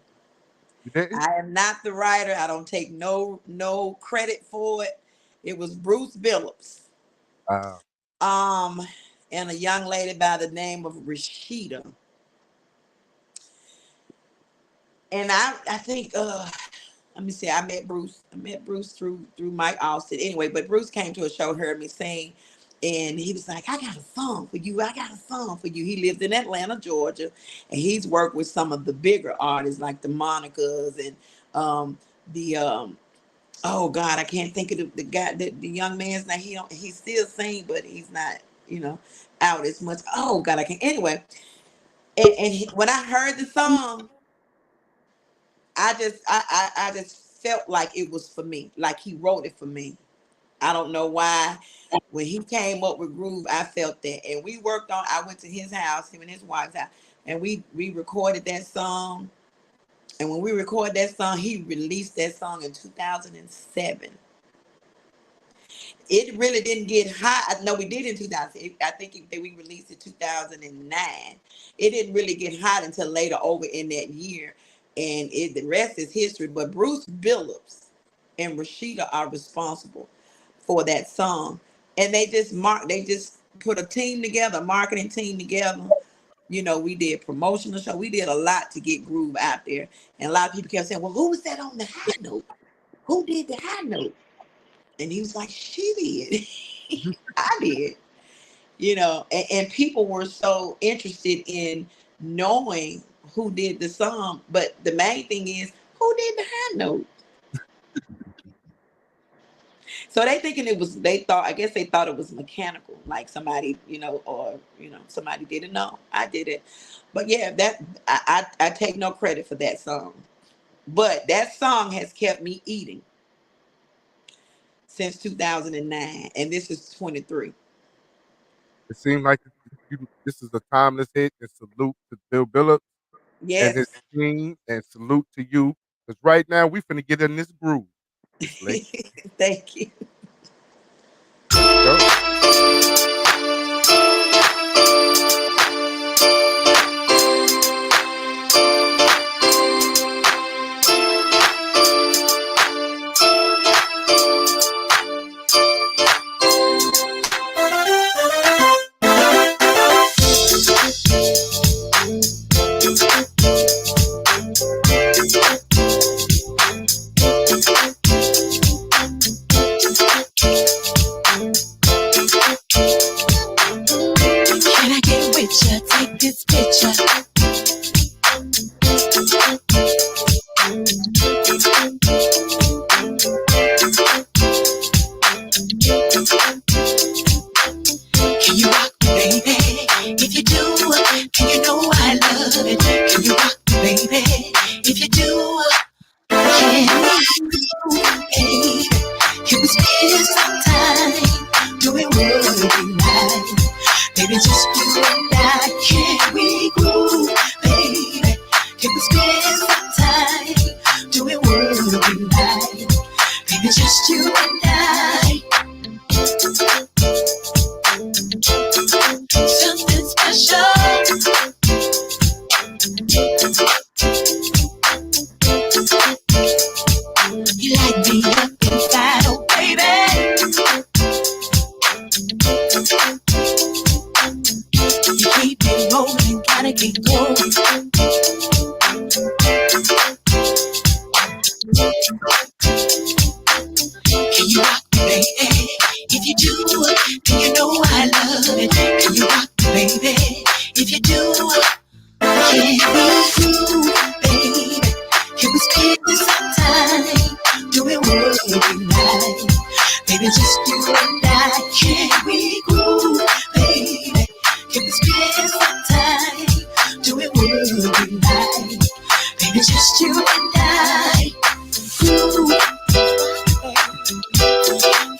You didn't? I am not the writer. I don't take no credit for it. It was Bruce Billups. Uh, Um, and a young lady by the name of Rashida. And I think let me see, I met Bruce through Mike Austin. Anyway, but Bruce came to a show, heard me sing, and he was like, I got a song for you. I got a song for you. He lives in Atlanta, Georgia, and he's worked with some of the bigger artists like the Monicas and the oh God, I can't think of the guy, the young man's name. He still sing, but he's not, out as much. Oh God, I can't. Anyway, when I heard the song, I just felt like it was for me, like he wrote it for me. I don't know why. When he came up with Groove, I felt that, and we worked on. I went to his house, him and his wife's house, and we recorded that song. And when we recorded that song, he released that song in 2007. It really didn't get hot. No, we did in 2000. I think that we released it 2009. It didn't really get hot until later over in that year. And the rest is history. But Bruce Billups and Rashida are responsible for that song. And they just put a team together, a marketing team together. We did promotional show. We did a lot to get Groove out there. And a lot of people kept saying, well, who was that on the high note? Who did the high note? And he was like, she did. I did. And people were so interested in knowing who did the song. But the main thing is, who did the high note? So I guess they thought it was mechanical, like somebody, or, somebody didn't know. I did it. But yeah, I take no credit for that song. But that song has kept me eating since 2009. And this is 23. it seemed like this is a timeless hit. And salute to Bill Billups and his Yes. team, and salute to you. Because right now we finna get in this groove. Miss Lacee. Thank you. Go. Can I get with ya? Take this picture. Can you rock me, baby? If you do, then you know I love it. Can you rock me, baby? If you do, can we spend some time doing what we like? Baby, just you and I, can we groove, baby? Can we spend some time doing what we like? Baby, just you and I. Something special. spend some time doing what we like. Baby, just you and I, can we groove, baby? Can we spend some time doing what we like? Baby, just you and I, groove.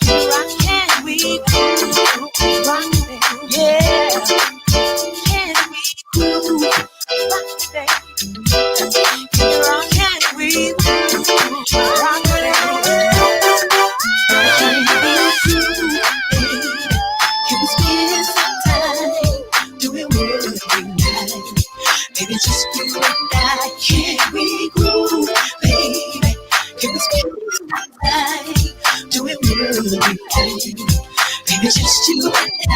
Can we groove, rock, yeah? Can we groove, rock, baby? Can we groove, rock, baby, just you and I, can we groove, baby? Can we spend some time doing what we like? Baby, just you and I,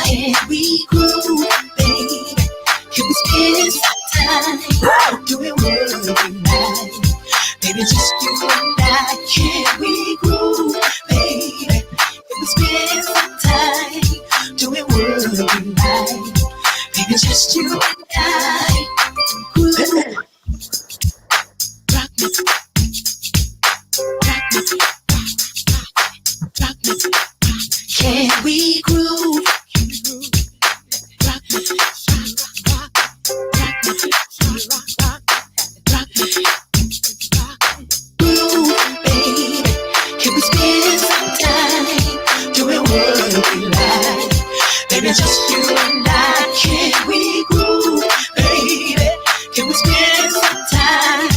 can we groove, baby? Can we spend some time doing what we like? Baby, just you and I, can we groove, baby? Can we spend some time doing what we like? Baby, just you and I. Rock me, rock me, rock me. Can we groove? Rock me, rock me, rock me. Groove, baby. Can we spend some time doing what we like? Baby, just you and I. Can we groove, baby? Can we spend some time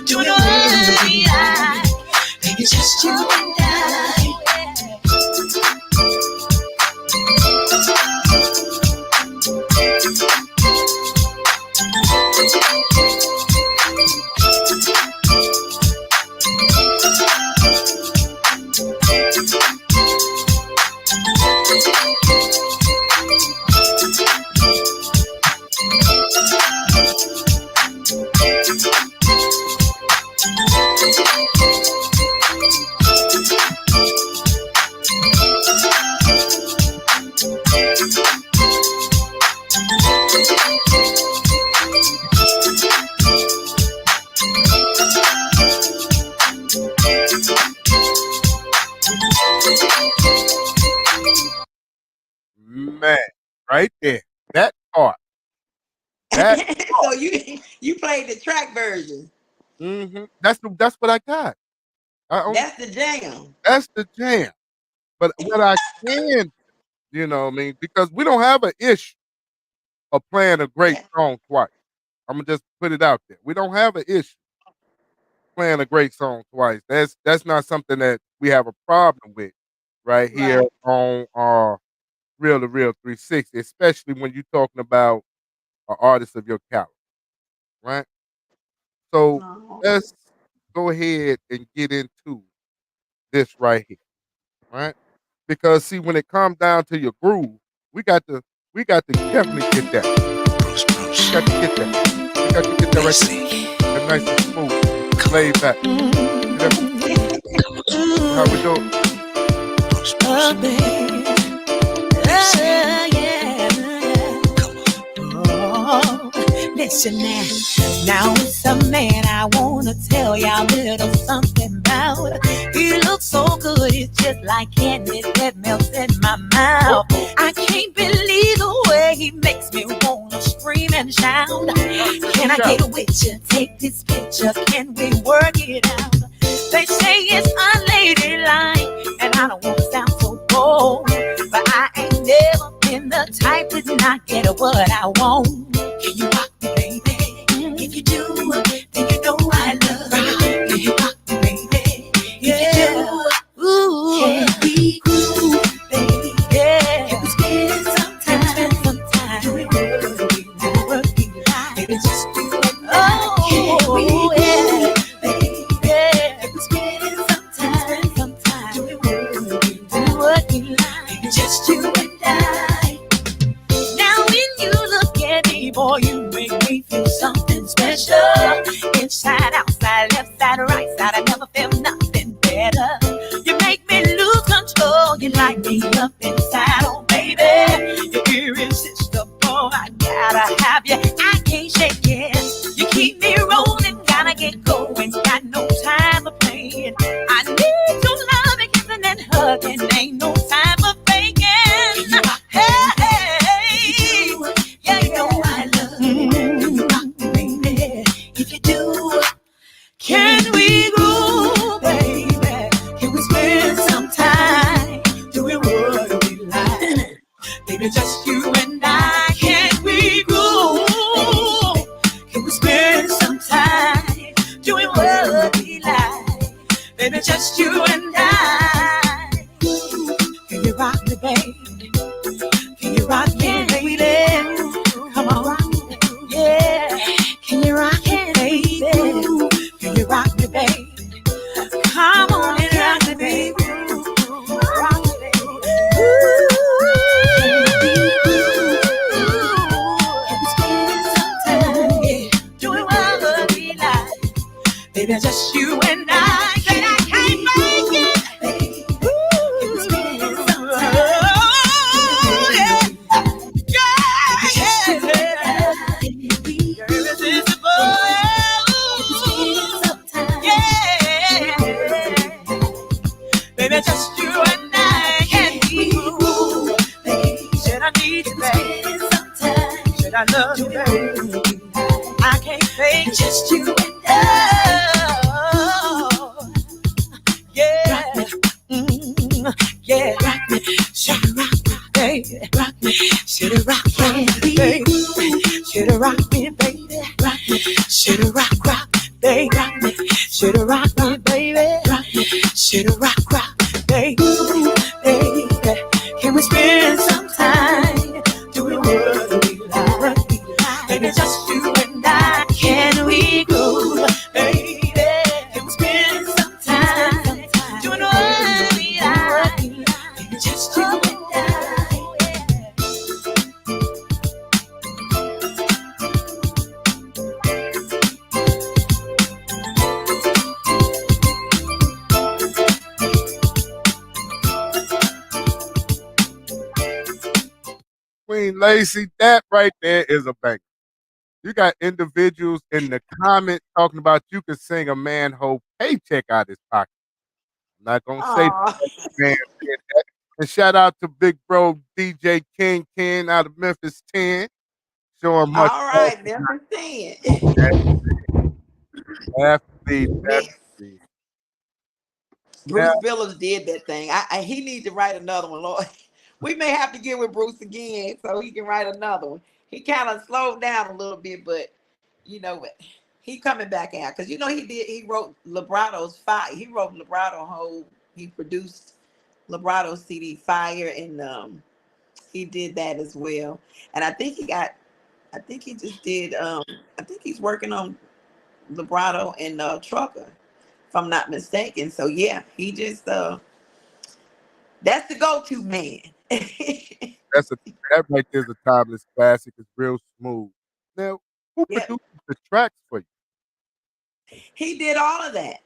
doing what we like? Baby, just you and I. Man, right there. That part. That So you played the track version. That's what I got. That's the jam. That's the jam. But what I can, you know what I mean, because we don't have an issue of playing a great song twice. I'm gonna just put it out there. We don't have an issue playing a great song twice. That's not something that we have a problem with right here on Real2reel360, especially when you're talking about an artist of your caliber, right? So let's go ahead and get into this right here, right? Because see, when it comes down to your groove, we got to definitely get that. We got to get that. We got to get that right there. That nice and smooth, laid back. How we doing? Oh, baby. Listen now it's a man I wanna tell y'all a little something about. He looks so good, it's just like candy that melts in my mouth. I can't believe the way he makes me wanna scream and shout. Can I get with you? Take this picture, can we work it out? They say it's unladylike, and I don't wanna sound so bold, but I ain't never been the type to not get what I want. Can you rock me, baby? If you do, then you know I love you. Can you rock me, baby? If you do, ooh, can we groove, baby? Yeah, can we spend some time doing what we like? Baby, just do it. Oh, can we groove, baby? Yeah, can we spend some time doing what we like? Baby, just you and I. Now when you look at me, boy, you make me feel something special. Inside, outside, left side, right side, I never felt nothing better. You make me lose control, you light me up inside, oh baby. You're irresistible, I gotta have you, I can't shake it. You keep me rolling, gotta get going. go, ain't got no time for playing. I need your love and kissing and hugging, ain't no time for faking. Hey, yeah, you know I love you, baby. If you do, can we go, baby? Can we spend some time doing what we like? Baby, just you and I, can we go? Can we spend some time doing what we like? Baby, just you and I. Can you rock me, baby? Can you rock me, baby? Come on, yeah. Can you rock me, baby? Can you rock me, baby? Come on and rock me, baby. Rock me, baby. Can we spend some time, yeah, doing what we like? Baby, just you and I. Said I can't make it. Can we spend some time? Oh, yeah. Baby, just you and I can be. Should I need you, baby? Should I love you, baby? I can't fake just you and I. Yeah, yeah. Rock me, should I rock me, baby? Rock me, should I rock me, baby? Should I rock me, baby? Rock me, should I rock, baby? Rock me, should I rock me, baby? Rock me, should I rock, baby? Baby, can we spend some time doing what we like? Baby, just you and I. Can we go, baby? Can we spend some time doing what we like? Baby, just you and I. Queen Lacee, that right there is a banger. You got individuals in the comments talking about you can sing a man whole paycheck out his pocket. I'm not gonna say man did that. And shout out to big bro DJ King Ken out of Memphis 10. Showing much. All right, Memphis 10. Definitely. Bruce Billups did that thing. He needs to write another one, Lord. We may have to get with Bruce again so he can write another one. He kind of slowed down a little bit, but you know what? He coming back out because you know he wrote Librato's Fire. He wrote Librato whole. He produced Librato CD Fire, and he did that as well. And I think he just did. I think he's working on Librato and Trucker, if I'm not mistaken. So yeah, he just that's the go-to man. That right there's a timeless classic. It's real smooth. Now, who produced the tracks for you? He did all of that.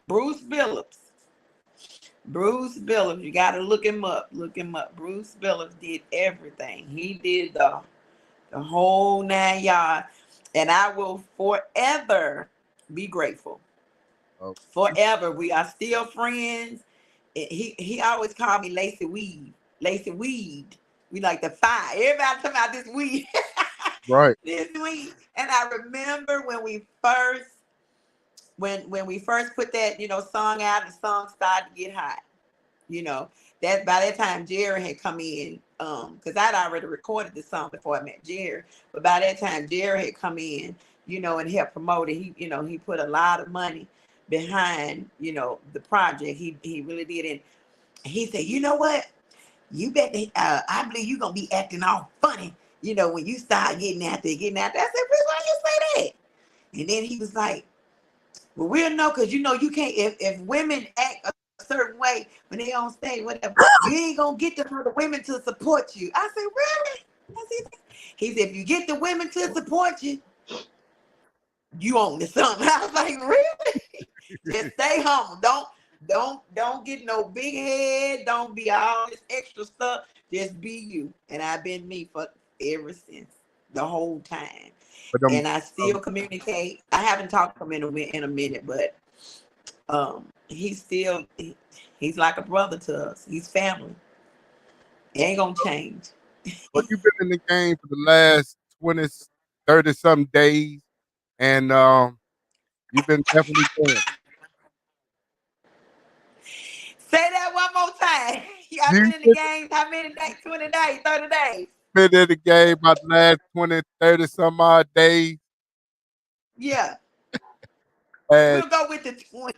Bruce Billups. Bruce Billups. You got to look him up. Look him up. Bruce Billups did everything. He did the whole 9 yards. And I will forever be grateful. Oh. Forever. We are still friends. He always called me Lacey Weed. Lacey Weed. We like the fire. Everybody talking about this weed. Right. This weed. And I remember when we first put that, song out, the song started to get hot. That by that time Jerry had come in, because I'd already recorded the song before I met Jerry. But by that time Jerry had come in, and helped promote it. He put a lot of money behind, the project. He really did. And he said, you know what? You bet I believe you're gonna be acting all funny, when you start getting out there. I said, why you say that? And then he was like, well, we'll know, because you can't, if women act a certain way when they on stage, whatever, you ain't gonna get the women to support you. I said, really? He said, if you get the women to support you, you own to something. I was like, really? Just stay home. Don't get no big head. Don't be all this extra stuff. Just be you. And I've been me for ever since. the whole time. But And I still communicate. I haven't talked to him in a minute, but he's like a brother to us. He's family. It ain't gonna change. but you've been in the game for the last 20, 30 some days, and you've been definitely doing. Say that one more time. I've been You've in the game how many days? 20 days, 30 days. been in the game about the last 20, 30 some odd days. Yeah. And We'll go with the 20.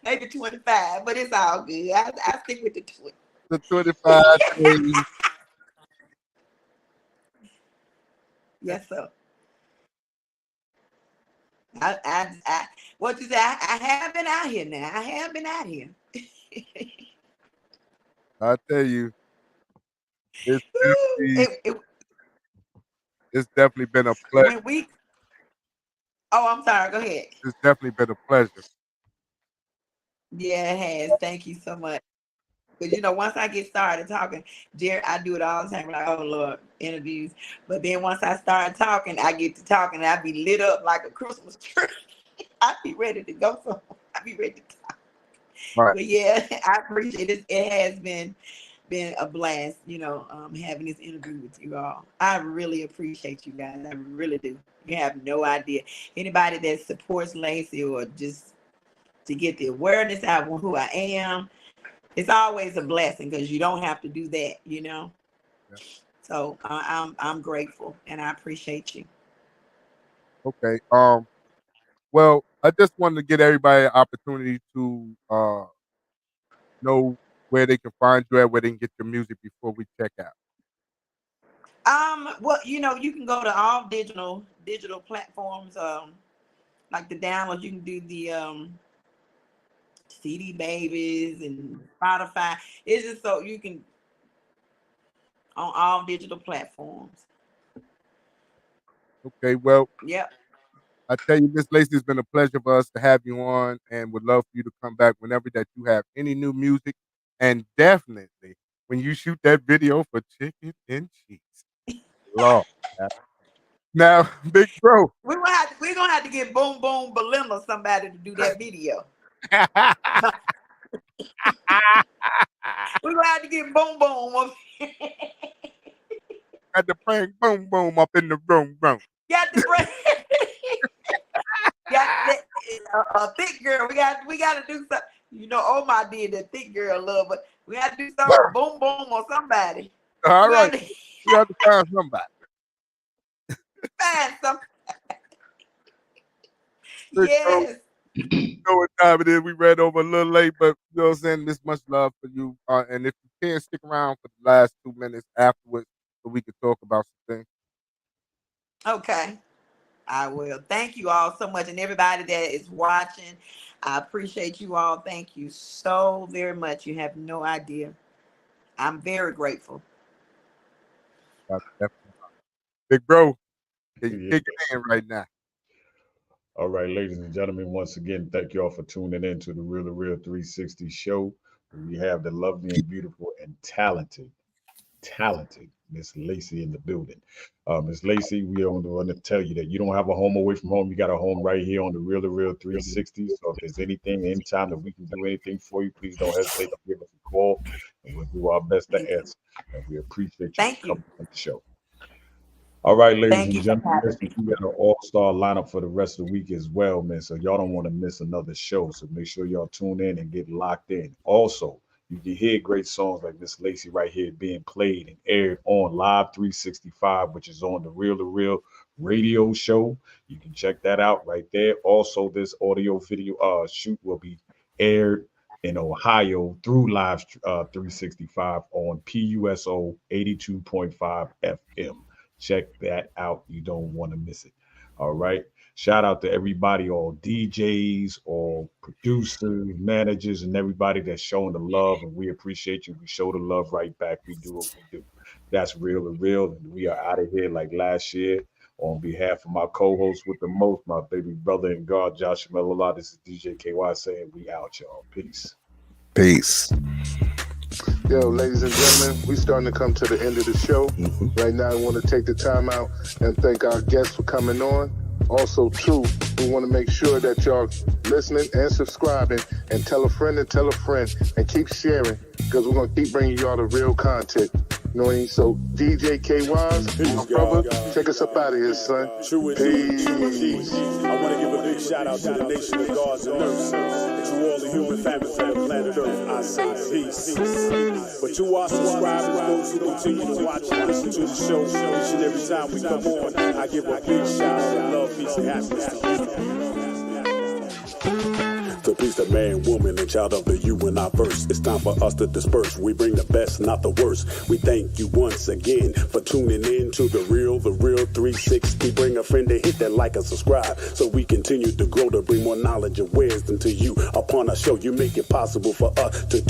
Maybe 25, but it's all good. I stick with the 20. the 25 days. Yes, sir. What you say? I have been out here now. I have been out here. I tell you, it's Woo! definitely, it's definitely been a pleasure. When we, oh, I'm sorry. Go ahead. It's definitely been a pleasure. Yeah, it has. Thank you so much. Because, once I get started talking, Jerry, I do it all the time. Like, oh, Lord, interviews. But then once I start talking, I get to talking, and I be lit up like a Christmas tree. I be ready to go somewhere. I be ready to talk. Right. But, yeah, I appreciate it. It has been a blast, having this interview with you all. I really appreciate you guys. I really do. You have no idea. Anybody that supports Lacee or just to get the awareness out of who I am, it's always a blessing because you don't have to do that, Yeah. So I'm grateful and I appreciate you. Okay. Well, I just wanted to get everybody an opportunity to know where they can find you at, where they can get your music before we check out. Well, you can go to all digital platforms, like the download. You can do the CD Babies and Spotify. It's just so you can on all digital platforms. Okay, well, Yep. I tell you, Miss Lacee, it's been a pleasure for us to have you on, and would love for you to come back whenever that you have any new music, and definitely when you shoot that video for Chicken and Cheese. Lord. Now, big bro. We're gonna have to get Boom Boom Belinda somebody to do that video. We're gonna have to get Boom Boom. Got the bang boom boom up in the room. Got the bring. Got that a thick girl. We got to do something. Omar did the thick girl love, but we got to do something. Boom Boom or somebody. All right, we have to find somebody. Find something. Big Yes. Bro, you know what time it is. We ran over a little late, but you know what I'm saying? This much love for you. And if you can stick around for the last 2 minutes afterwards so we can talk about some things. Okay. I will. Thank you all so much. And everybody that is watching, I appreciate you all. Thank you so very much. You have no idea. I'm very grateful. Big bro, can you kick it in right now? All right, ladies and gentlemen, once again, thank you all for tuning in to the Real2reel360 show. We have the lovely and beautiful and talented Miss Lacee in the building. Miss Lacee, we want to tell you that you don't have a home away from home. You got a home right here on the Real2reel360. So if there's anything, anytime that we can do anything for you, please don't hesitate to give us a call, and we'll do our best to answer. And we appreciate you coming on the show. All right, ladies and gentlemen, listen, we got an all-star lineup for the rest of the week as well, man. So y'all don't want to miss another show. So make sure y'all tune in and get locked in. Also, you can hear great songs like Miss Lacee right here being played and aired on Live 365, which is on the Real to Real radio show. You can check that out right there. Also, this audio video shoot will be aired in Ohio through Live 365 on PUSO 82.5 FM. Check that out. You don't want to miss it. All right. Shout out to everybody, all DJs, all producers, managers, and everybody that's showing the love. And we appreciate you. We show the love right back. We do what we do. That's Real to Real. And we are out of here like last year. On behalf of my co-host with the most, my baby brother in God, Joshua Melala, this is DJ KY saying we out, y'all. Peace. Peace. Yo, ladies and gentlemen, we starting to come to the end of the show. Right now, I want to take the time out and thank our guests for coming on. Also, too, we want to make sure that y'all listening and subscribing and tell a friend and keep sharing because we're going to keep bringing y'all the real content. You know what I mean? So, DJ K-Wise, my brother, take us up out of here, son. True indeed, true indeed. I want to give a big shout out to the nation of gods and nurses. To all the human families on planet Earth, I say peace. But to our subscribers, those who continue to watch and listen to the show each and every time we come on, I give a big shout out of love, peace, and happiness to you. To peace, the man, woman, and child of the you and I verse. It's time for us to disperse. We bring the best, not the worst. We thank you once again for tuning in to the Real 360. Bring a friend to hit that like and subscribe so we continue to grow to bring more knowledge and wisdom to you upon our show. You make it possible for us to do